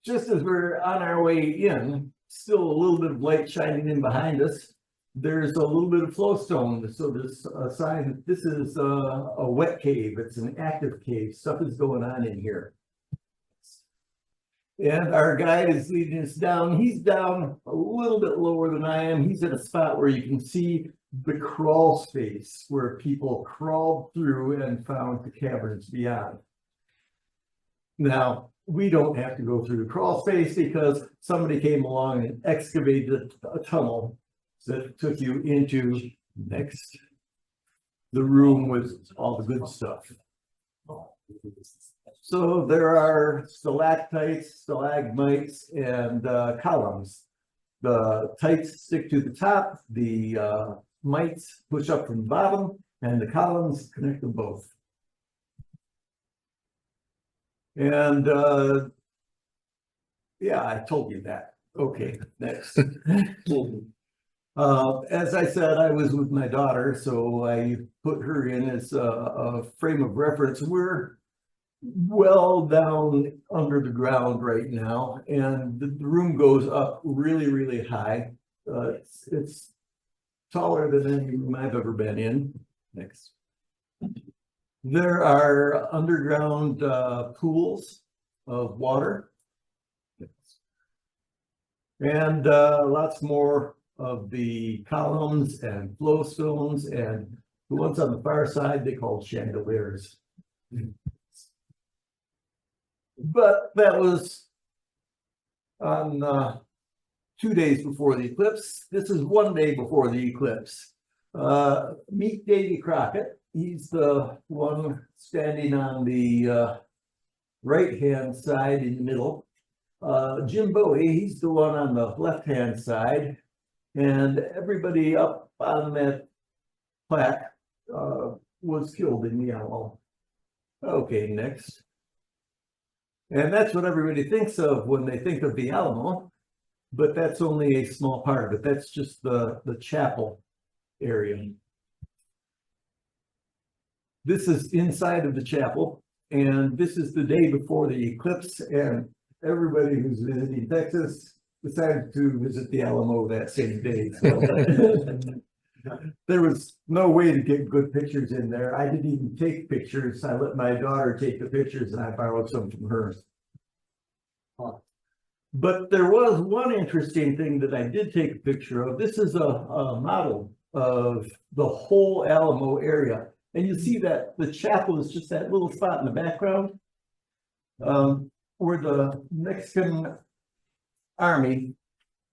just as we're on our way in, still a little bit of light shining in behind us. There's a little bit of flowstone, so there's a sign that this is a wet cave. It's an active cave. Stuff is going on in here. And our guide is leading us down. He's down a little bit lower than I am. He's at a spot where you can see the crawl space where people crawled through and found the caverns beyond. Now, we don't have to go through the crawl space because somebody came along and excavated a tunnel that took you into next the room with all the good stuff. So there are stalactites, stalagmites, and columns. The tights stick to the top, the mites push up from the bottom, and the columns connect them both. And yeah, I told you that. Okay, next. As I said, I was with my daughter, so I put her in as a frame of reference. We're well down under the ground right now, and the room goes up really, really high. It's taller than any room I've ever been in. Next. There are underground pools of water. And lots more of the columns and flowstones, and the ones on the far side they call chandeliers. But that was on 2 days before the eclipse. This is 1 day before the eclipse. Meet Davy Crockett. He's the one standing on the right-hand side in the middle. Jim Bowie, he's the one on the left-hand side. And everybody up on that plaque was killed in the Alamo. Okay, next. And that's what everybody thinks of when they think of the Alamo, but that's only a small part of it. That's just the chapel area. This is inside of the chapel, and this is the day before the eclipse, and everybody who's visiting Texas decided to visit the Alamo that same day. So there was no way to get good pictures in there. I didn't even take pictures. I let my daughter take the pictures, and I borrowed some from her. But there was one interesting thing that I did take a picture of. This is a model of the whole Alamo area. And you see that the chapel is just that little spot in the background where the Mexican army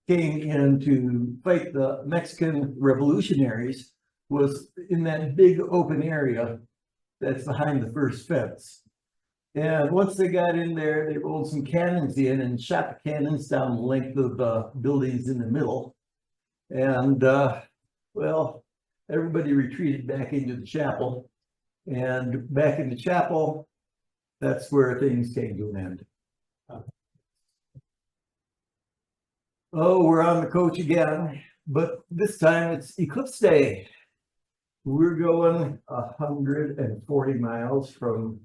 came in to fight the Mexican revolutionaries, was in that big open area that's behind the first fence. And once they got in there, they rolled some cannons in and shot the cannons down the length of the buildings in the middle. And well, everybody retreated back into the chapel. And back in the chapel, that's where things came to an end. Oh, we're on the coach again, but this time it's eclipse day. We're going 140 miles from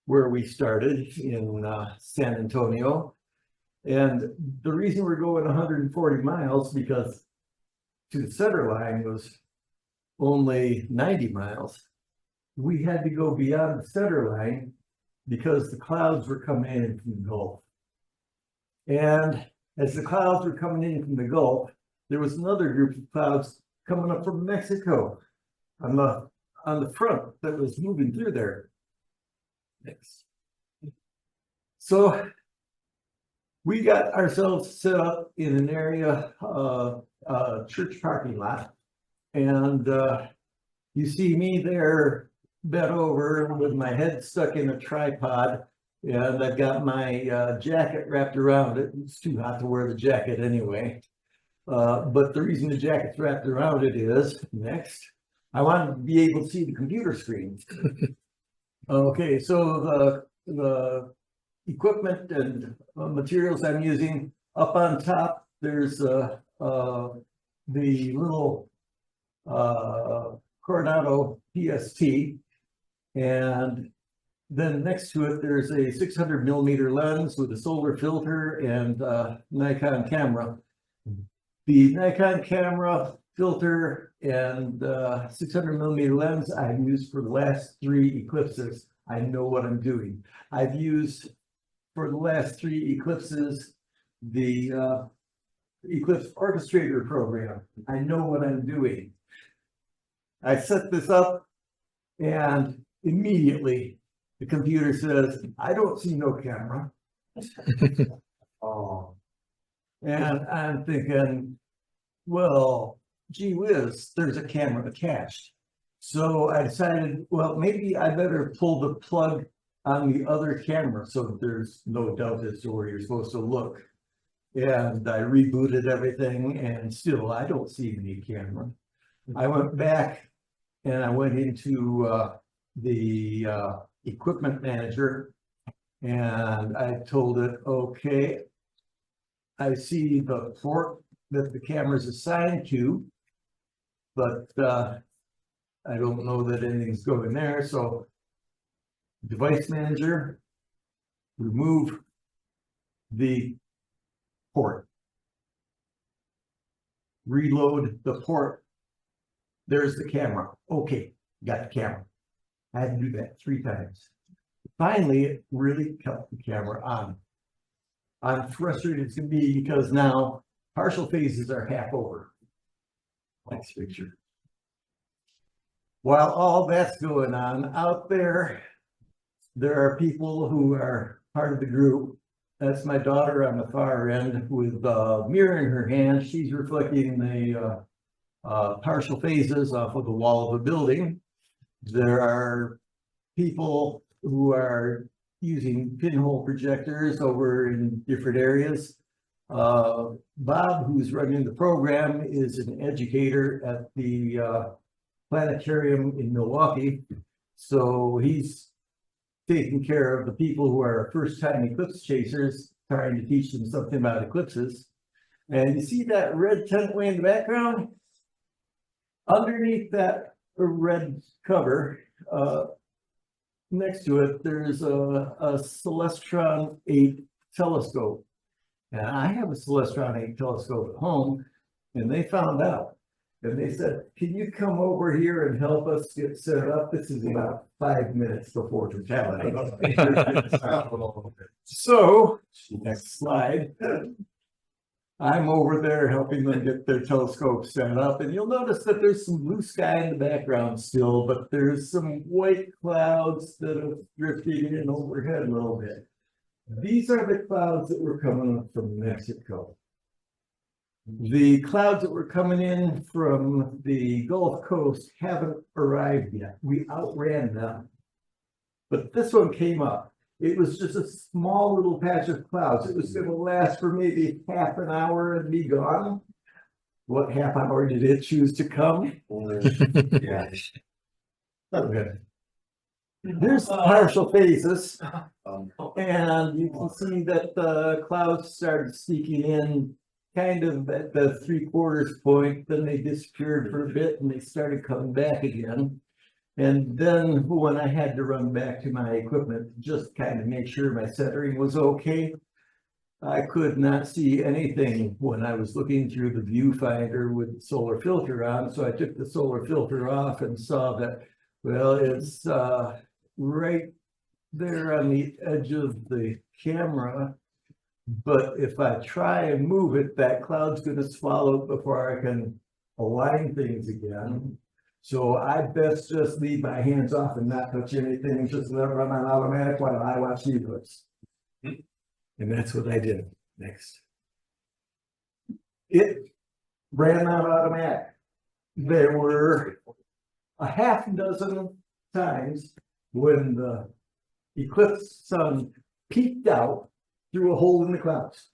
where we started in San Antonio. And the reason we're going 140 miles because to the center line was only 90 miles. We had to go beyond the center line because the clouds were coming in from the Gulf. And as the clouds were coming in from the Gulf, there was another group of clouds coming up from Mexico on the front that was moving through there. Next. So we got ourselves set up in an area, church parking lot, and you see me there bent over with my head stuck in a tripod, And I've got my jacket wrapped around it. It's too hot to wear the jacket anyway. But the reason the jacket's wrapped around it is, next, I want to be able to see the computer screen. Okay, so the equipment and materials I'm using, up on top, there's the little Coronado PST, and then next to it, there's a 600 millimeter lens with a solar filter and Nikon camera. The Nikon camera, filter, and 600 millimeter lens I've used for the last 3 eclipses. I know what I'm doing. I've used for the last 3 eclipses the Eclipse Orchestrator program. I know what I'm doing. I set this up and immediately the computer says, I don't see no camera. Oh. And I'm thinking, well, gee whiz, there's a camera attached. So I decided, well, maybe I better pull the plug on the other camera so that there's no doubt as to where you're supposed to look. And I rebooted everything and still I don't see any camera. I went back and I went into the equipment manager and I told it, okay, I see the port that the camera is assigned to, but I don't know that anything's going there. So device manager, remove the port, reload the port. There's the camera. Okay, got the camera. I had to do that 3 times. Finally, it really kept the camera on. I'm frustrated as can be because now partial phases are half over. Next picture. While all that's going on out there, there are people who are part of the group. That's my daughter on the far end with a mirror in her hand. She's reflecting the partial phases off of the wall of a building. There are people who are using pinhole projectors over in different areas. Bob, who's running the program, is an educator at the planetarium in Milwaukee. So he's taking care of the people who are first-time eclipse chasers, trying to teach them something about eclipses. And you see that red tent way in the background? Underneath that red cover, next to it, there's a Celestron 8 telescope. And I have a Celestron 8 telescope at home, and they found out. And they said, can you come over here and help us get set up? This is about 5 minutes before totality. So, next slide. I'm over there helping them get their telescope set up, and you'll notice that there's some blue sky in the background still, but there's some white clouds that are drifting in overhead a little bit. These are the clouds that were coming up from Mexico. The clouds that were coming in from the Gulf Coast haven't arrived yet. We outran them. But this one came up. It was just a small little patch of clouds. It was going to last for maybe half an hour and be gone. What half hour did it choose to come? Yeah. Okay. There's partial phases, and you can see that the clouds started sneaking in kind of at the 3/4 point, then they disappeared for a bit and they started coming back again. And then when I had to run back to my equipment, just kind of make sure my centering was okay, I could not see anything when I was looking through the viewfinder with the solar filter on. So I took the solar filter off and saw that, well, it's right there on the edge of the camera. But if I try and move it, that cloud's going to swallow it before I can align things again. So I best just leave my hands off and not touch anything, just let it run on automatic while I watch the eclipse. And that's what I did. Next. It ran on automatic. There were a half dozen times when the eclipse sun peeked out through a hole in the clouds.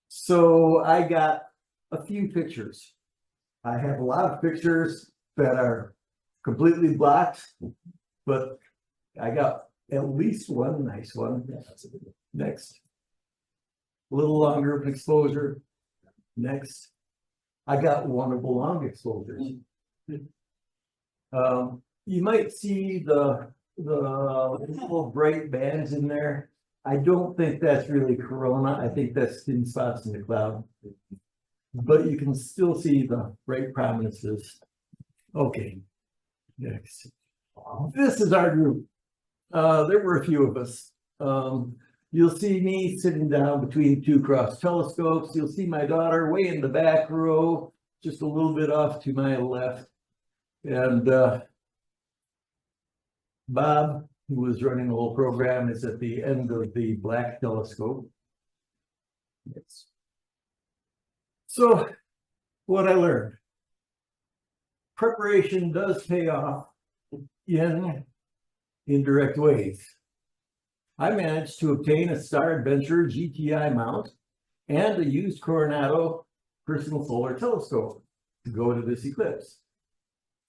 So I got a few pictures. I have a lot of pictures that are completely blocked, but I got at least one nice one. Next. A little longer of an exposure. Next. I got one of the long exposures. You might see the little bright bands in there. I don't think that's really corona. I think that's thin spots in the cloud. But you can still see the bright prominences. Okay, next. This is our group. There were a few of us. You'll see me sitting down between two cross telescopes. You'll see my daughter way in the back row, just a little bit off to my left. And Bob, who was running the whole program, is at the end of the black telescope. Yes. So what I learned, preparation does pay off in indirect ways. I managed to obtain a Star Adventure GTI mount and a used Coronado personal solar telescope to go to this eclipse.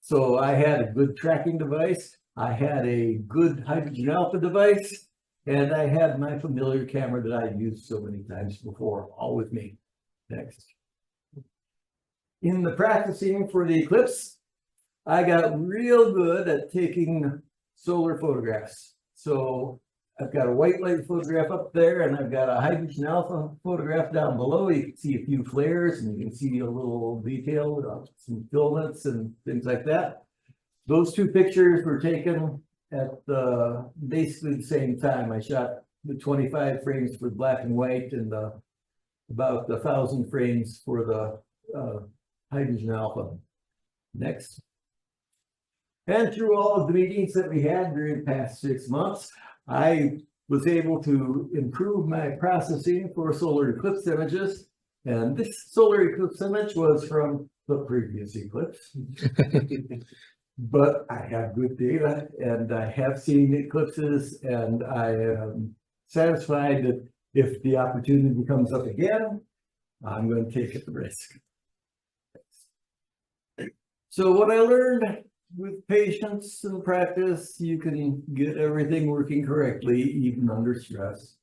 So I had a good tracking device, I had a good hydrogen alpha device, and I had my familiar camera that I've used so many times before, all with me. Next. In the practicing for the eclipse, I got real good at taking solar photographs. So I've got a white light photograph up there, and I've got a hydrogen alpha photograph down below. You can see a few flares, and you can see a little detail of some filaments and things like that. Those two pictures were taken at basically the same time. I shot the 25 frames for black and white and about 1,000 frames for the hydrogen alpha. Next. And through all of the meetings that we had during the past 6 months, I was able to improve my processing for solar eclipse images. And this solar eclipse image was from the previous eclipse. But I have good data and I have seen eclipses, and I am satisfied that if the opportunity comes up again, I'm going to take the risk. So what I learned, with patience and practice, you can get everything working correctly, even under stress.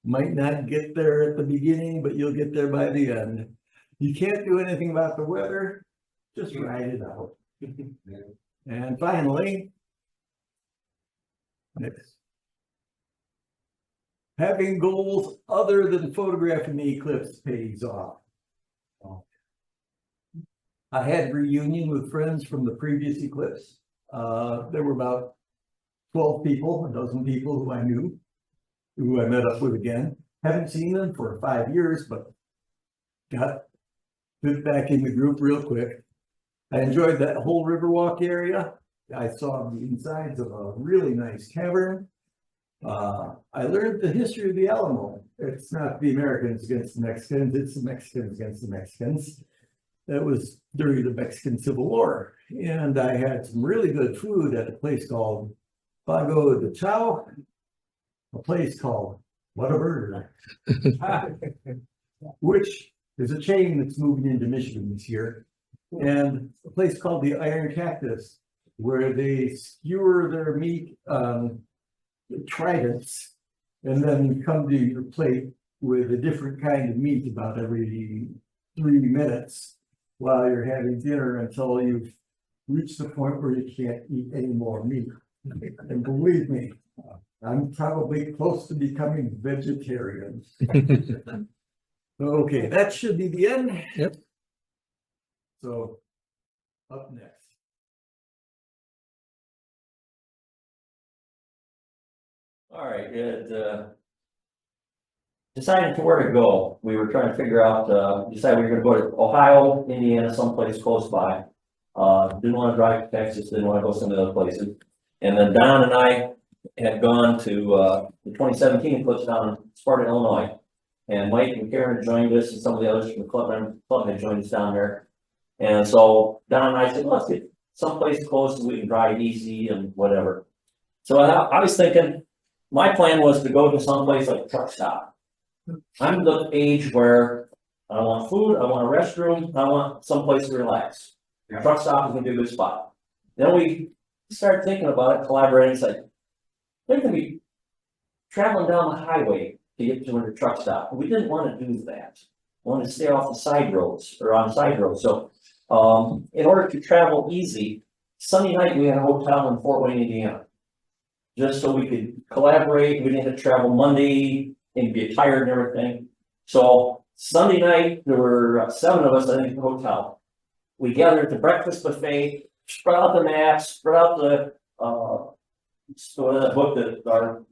Might not get there at the beginning, but you'll get there by the end. You can't do anything about the weather, just ride it out. And finally, next. Having goals other than photographing the eclipse pays off. I had a reunion with friends from the previous eclipse. There were about 12 people, a dozen people who I knew, who I met up with again. Haven't seen them for 5 years, but got fit back in the group real quick. I enjoyed that whole Riverwalk area. I saw the insides of a really nice cavern. I learned the history of the Alamo. It's not the Americans against the Mexicans, it's the Mexicans against the Mexicans. That was during the Mexican Civil War. And I had some really good food at a place called Pago de Chao, a place called Whataburger, which is a chain that's moving into Michigan this year, and a place called the Iron Cactus, where they skewer their meat on tridents and then come to your plate with a different kind of meat about every 3 minutes while you're having dinner until you've reached the point where you can't eat any more meat. And believe me, I'm probably close to becoming vegetarian. Okay, that should be the end. Yep. So, up next. All right, deciding to where to go. We were trying to figure out, decided we were gonna go to Ohio, Indiana, someplace close by. Didn't want to drive to Texas, didn't want to go some other places. And then Don and I had gone to the 2017 eclipse down in Sparta, Illinois. And Mike and Karen had joined us, and some of the others from the club had joined us down there. And so Don and I said, well, let's get someplace close so we can drive easy and whatever. So I was thinking, my plan was to go to someplace like a truck stop. I'm the age where I don't want food, I want a restroom, I want someplace to relax. Truck stop is gonna be a good spot. Then we started thinking about it, collaborating, it's like, they're gonna be traveling down the highway to get to a truck stop. We didn't want to do that. We wanted to stay off the side roads or on side roads. So, in order to travel easy, Sunday night we had a hotel in Fort Wayne, Indiana. Just so we could collaborate, we didn't have to travel Monday and get tired and everything. So Sunday night, there were 7 of us, I think, at the hotel. We gathered at the breakfast buffet, spread out the maps, spread out the, so that book that our,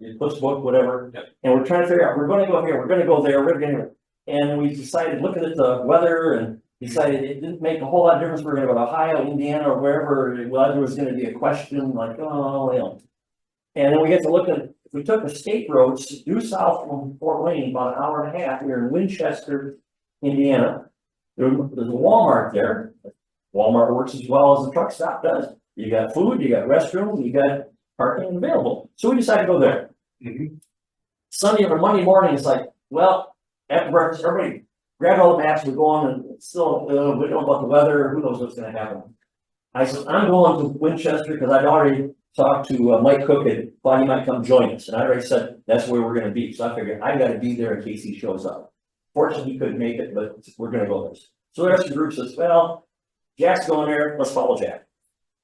Eclipse book, whatever. And we're trying to figure out, we're gonna go here, we're gonna go there, we're gonna, and we decided, looking at the weather and decided it didn't make a whole lot of difference. We're gonna go to Ohio, Indiana, or wherever, weather was gonna be a question, like, oh, you know. And then we get to look at, if we took the state roads due south from Fort Wayne, about an hour and a half, we were in Winchester, Indiana. There's a Walmart there. Walmart works as well as the truck stop does. You got food, you got restroom, you got parking available. So we decided to go there. Sunday or Monday morning, it's like, well, after breakfast, everybody grab all the maps, we're going, and still, we don't know about the weather, who knows what's gonna happen. I said, I'm going to Winchester because I'd already talked to Mike Cook and thought he might come join us. And I already said, that's where we're gonna be. So I figured I gotta be there in case he shows up. Fortunately, he couldn't make it, but we're gonna go there. So the rest of the group says, well, Jack's going there, let's follow Jack.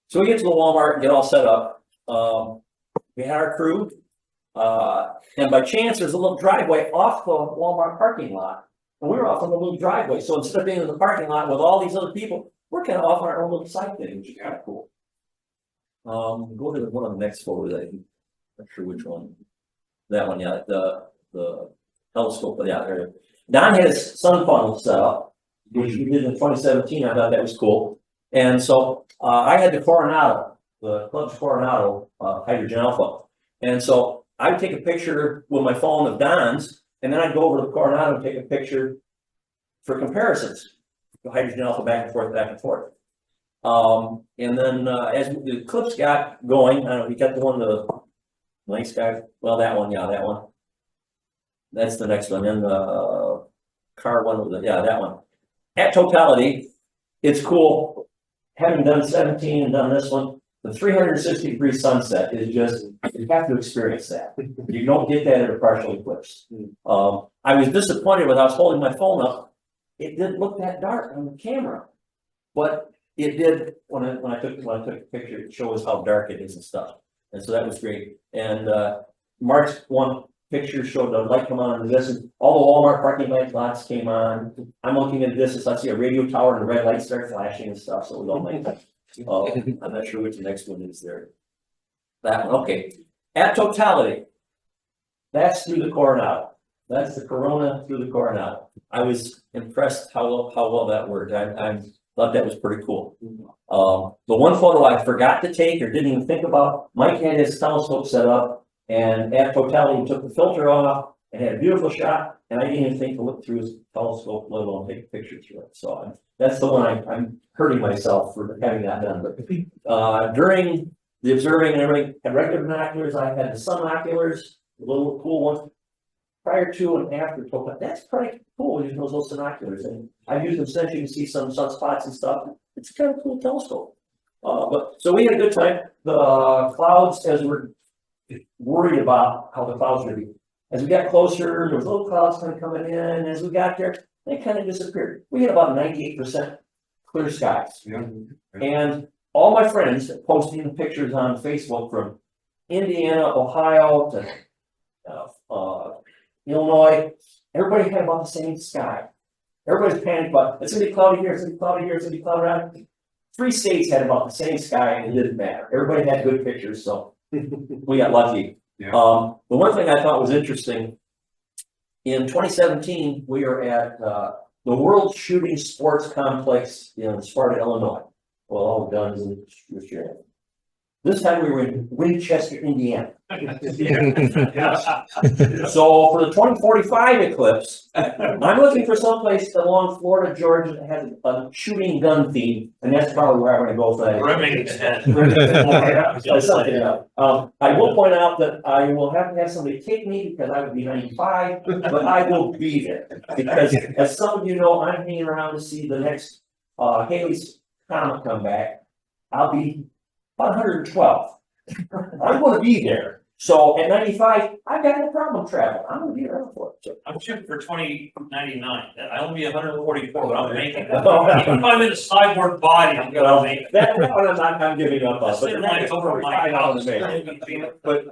So we get to the Walmart and get all set up. We had our crew, and by chance, there's a little driveway off the Walmart parking lot. And we were off on the little driveway. So instead of being in the parking lot with all these other people, we're kind of off on our own little side thing, which is kind of cool. Go to one of the next photos. I'm not sure which one. That one, yeah, the telescope, but yeah, there. Don had his sun funnel set up, which we did in 2017. I thought that was cool. And so I had the Coronado, the Club's Coronado hydrogen alpha. And so I'd take a picture with my phone of Don's, and then I'd go over to the Coronado and take a picture for comparisons. The hydrogen alpha back and forth, back and forth. And then as the Eclipse got going, I don't know, we got the one, the nice guy. Well, that one, yeah, that one. That's the next one. And the car one, yeah, that one. At totality, it's cool. Having done 17 and done this one, the 360-degree sunset is just, you have to experience that. You don't get that at a partial eclipse. I was disappointed when I was holding my phone up. It didn't look that dark on the camera, but it did when I took the picture. It shows how dark it is and stuff, and so that was great. And Mark's one picture showed the light come on in the distance. All the Walmart parking lots came on. I'm looking at the distance. I see a radio tower and the red lights start flashing and stuff. So it was all nice. I'm not sure which the next one is there. That one, okay. At totality, that's through the Coronado. That's the Corona through the Coronado. I was impressed how well that worked. I thought that was pretty cool. The one photo I forgot to take or didn't even think about, Mike had his telescope set up, and at totality he took the filter off and had a beautiful shot, and I didn't even think to look through his telescope, let alone take a picture through it. So that's the one I'm hurting myself for having that done. But during the observing and everything, I had regular binoculars, I had the sun oculars, the little cool ones. Prior to and after total, that's pretty cool using those little binoculars. And I've used them since. You can see some sunspots and stuff. It's kind of a cool telescope. But so we had a good time. The clouds, as we're worried about how the clouds would be. As we got closer, there was little clouds kind of coming in. As we got there, they kind of disappeared. We had about 98% clear skies. Yeah. And all my friends posting pictures on Facebook from Indiana, Ohio to Illinois, everybody had about the same sky. Everybody's panicked about it's gonna be cloudy here, it's gonna be cloudy here, it's gonna be cloudy around. 3 states had about the same sky and it didn't matter. Everybody had good pictures, so we got lucky. Yeah. The one thing I thought was interesting, in 2017, we were at the World Shooting Sports Complex in Sparta, Illinois. Well, all the guns and this year. This time we were in Winchester, Indiana. So for the 2045 eclipse, I'm looking for someplace along Florida, Georgia that has a shooting gun theme, and that's probably where I'm gonna go for that. I will point out that I will have to have somebody take me because I would be 95, but I will be there. Because as some of you know, I'm hanging around to see the next Haley's Comet come back. I'll be 112. I'm gonna be there. So at 95, I've got no problem traveling. I'm gonna be around for it. So I'm shooting for 2099. I'll only be 144, but I'm making it. Even if I'm in a cyborg body, I'm gonna make it. that one I'm giving up on. That's But like over my house. But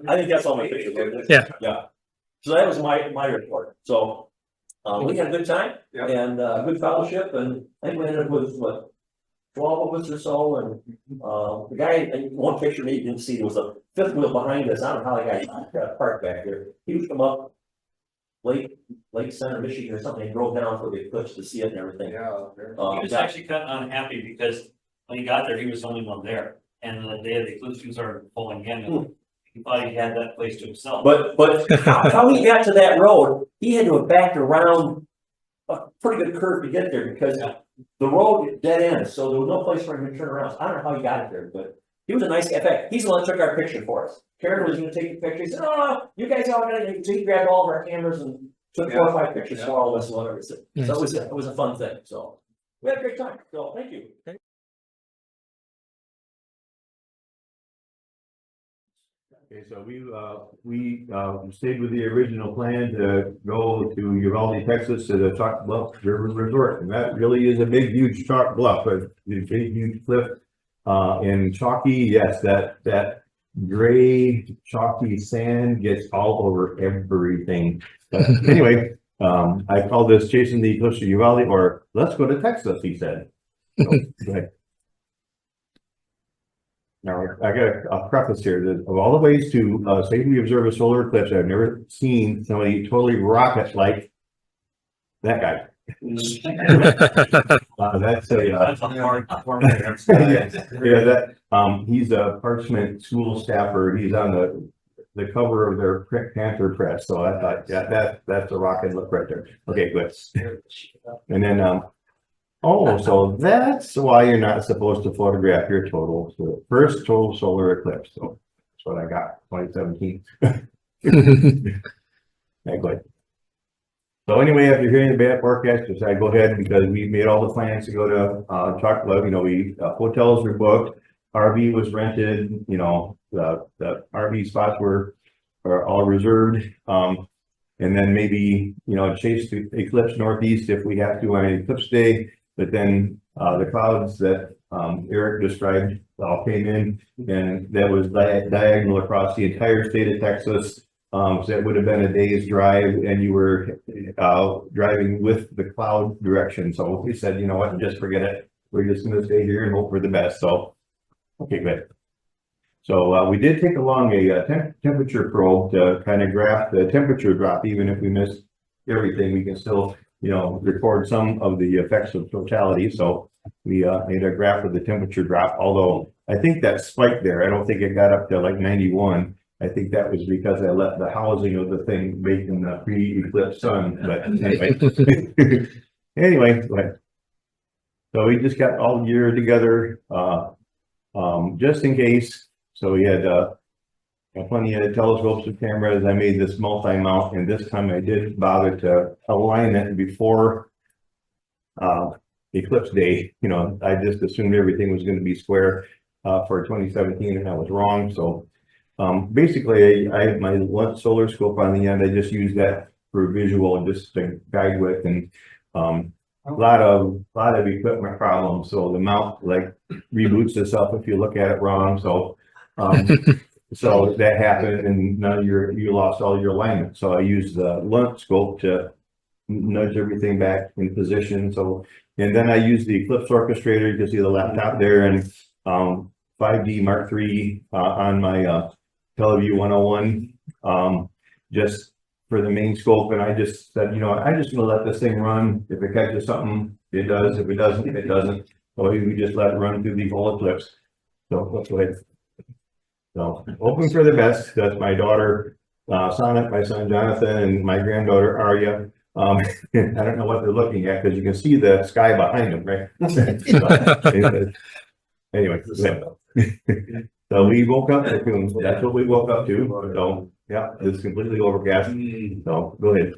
I think that's all my pictures. Yeah. Yeah. So that was my report. So we had a good time and good fellowship, and I think we ended up with what, 12 of us or so, and the guy in one picture maybe you didn't see, there was a fifth wheel behind us. I don't know how the guy got parked back there. He was from up Lake Center, Michigan or something, and drove down for the eclipse to see it and everything. He was actually kind of unhappy because when he got there, he was the only one there. And the day of the eclipse, he started pulling in, and he thought he had that place to himself. But how he got to that road, he had to have backed around a pretty good curve to get there because the road dead end, so there was no place for him to turn around. So I don't know how he got it there, but he was a nice guy. In fact, he's the one that took our picture for us. Karen was gonna take the picture. He said, "Oh, you guys all got it." So he grabbed all of our cameras and took 4 or 5 pictures for all of us and whatever. So it was a fun thing. So we had a great time. So thank you. Okay, so we stayed with the original plan to go to Uvalde, Texas, to the Chalk Bluff River Resort, and that really is a big, huge chalk bluff, a big, huge cliff. And chalky, yes, that gray chalky sand gets all over everything. But anyway, I call this chasing the eclipse to Uvalde, or let's go to Texas, he said. So, go ahead. Now, I got a preface here that of all the ways to safely observe a solar eclipse, I've never seen somebody totally rocket like that guy. That's a hard he's a Parchment school staffer. He's on the cover of their Panther press. So I thought, yeah, that's a rocket look right there. Okay, good. And then oh, so that's why you're not supposed to photograph your first total solar eclipse. So that's what I got, 2017. Yeah, go ahead. So anyway, after hearing the bad forecast, decided to go ahead because we made all the plans to go to Chalk Bluff. You know, hotels were booked, RV was rented. You know, the RV spots were all reserved. And then maybe, you know, chase the eclipse northeast if we have to on an eclipse day. But then the clouds that Eric described all came in, and that was diagonal across the entire state of Texas. So that would have been a day's drive, and you were driving with the cloud direction. So we said, you know what, just forget it. We're just going to stay here and hope for the best. So, okay, good. So we did take along a temperature probe to kind of graph the temperature drop. Even if we missed everything, we can still, you know, record some of the effects of totality. So we made a graph of the temperature drop, although I think that spiked there. I don't think it got up to like 91. I think that was because I let the housing of the thing bake in the pre-eclipse sun. But anyway, anyway, go ahead. So we just got all gear together just in case. So we had plenty of telescopes and cameras. I made this multi-mount, and this time I did bother to align it before eclipse day. You know, I just assumed everything was going to be square for 2017, and I was wrong. So basically, I have my solar scope on the end. I just use that for visual, just to guide with, and a lot of equipment problems. So the mount like reboots itself if you look at it wrong. So so that happened, and now you lost all your alignment. So I used the lunt scope to nudge everything back in position. So, and then I used the Eclipse Orchestrator. You can see the laptop there, and 5D Mark III on my Teleview 101, just for the main scope. And I just said, you know, I'm just gonna let this thing run. If it catches something, it does. If it doesn't, it doesn't. So we just let it run through the whole eclipse. So let's go ahead. So hoping for the best. That's my daughter, Sonnet, my son Jonathan, and my granddaughter Arya. I don't know what they're looking at because you can see the sky behind them, right? Anyway, so we woke up, that's what we woke up to. So yeah, it's completely overcast. So go ahead.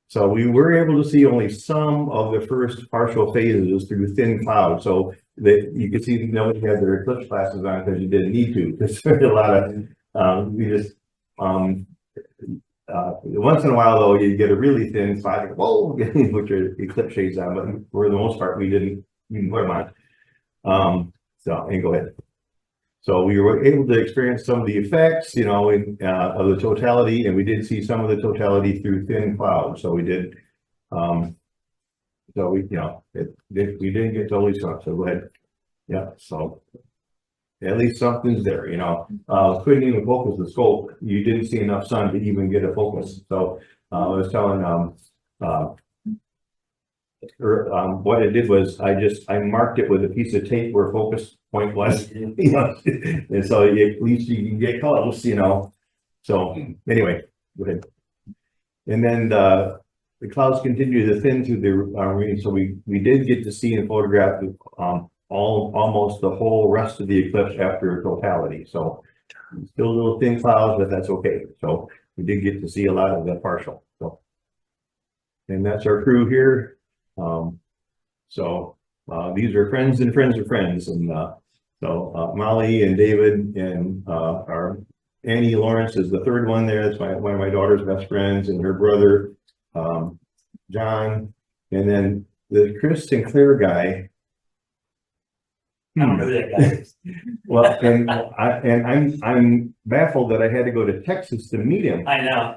So we were able to see only some of the first partial phases through thin clouds. So that you can see nobody had their eclipse glasses on because you didn't need to. Because there's a lot of we just once in a while though you get a really thin cloud, whoa, which are eclipse shades on, but for the most part we didn't even put them on. So and go ahead. So we were able to experience some of the effects, you know, of the totality, and we did see some of the totality through thin clouds. So we did, so we, you know, we didn't get totally sunk. So go ahead. Yeah. So at least something's there, you know. Couldn't even focus the scope. You didn't see enough sun to even get a focus. So I was telling what I did was I marked it with a piece of tape where focus point was, you know, and so at least you can get close, you know. So anyway, go ahead. And then the clouds continue to thin through the rain, so we did get to see and photograph almost the whole rest of the eclipse after totality. So still a little thin clouds, but that's okay. So we did get to see a lot of the partial. So, and that's our crew here. These are friends and friends of friends, and so Molly and David and our Annie Lawrence is the third one there. That's one of my daughter's best friends, and her brother John, and then the Chris Sinclair guy. I don't know who that guy is. Well, and I'm baffled that I had to go to Texas to meet him. I know.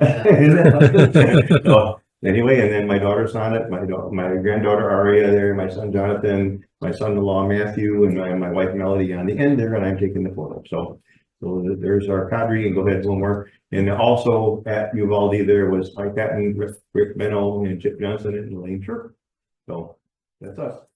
So, anyway, and then my daughter Sonnet, my granddaughter Arya there, my son Jonathan, my son-in-law Matthew, and my wife Melody on the end there, and I'm taking the photo. So there's our cadre, and go ahead one more. And also at Uvalde there was Mike Patton, Rick Menno, and Chip Johnson, and Elaine Schreur. So that's us.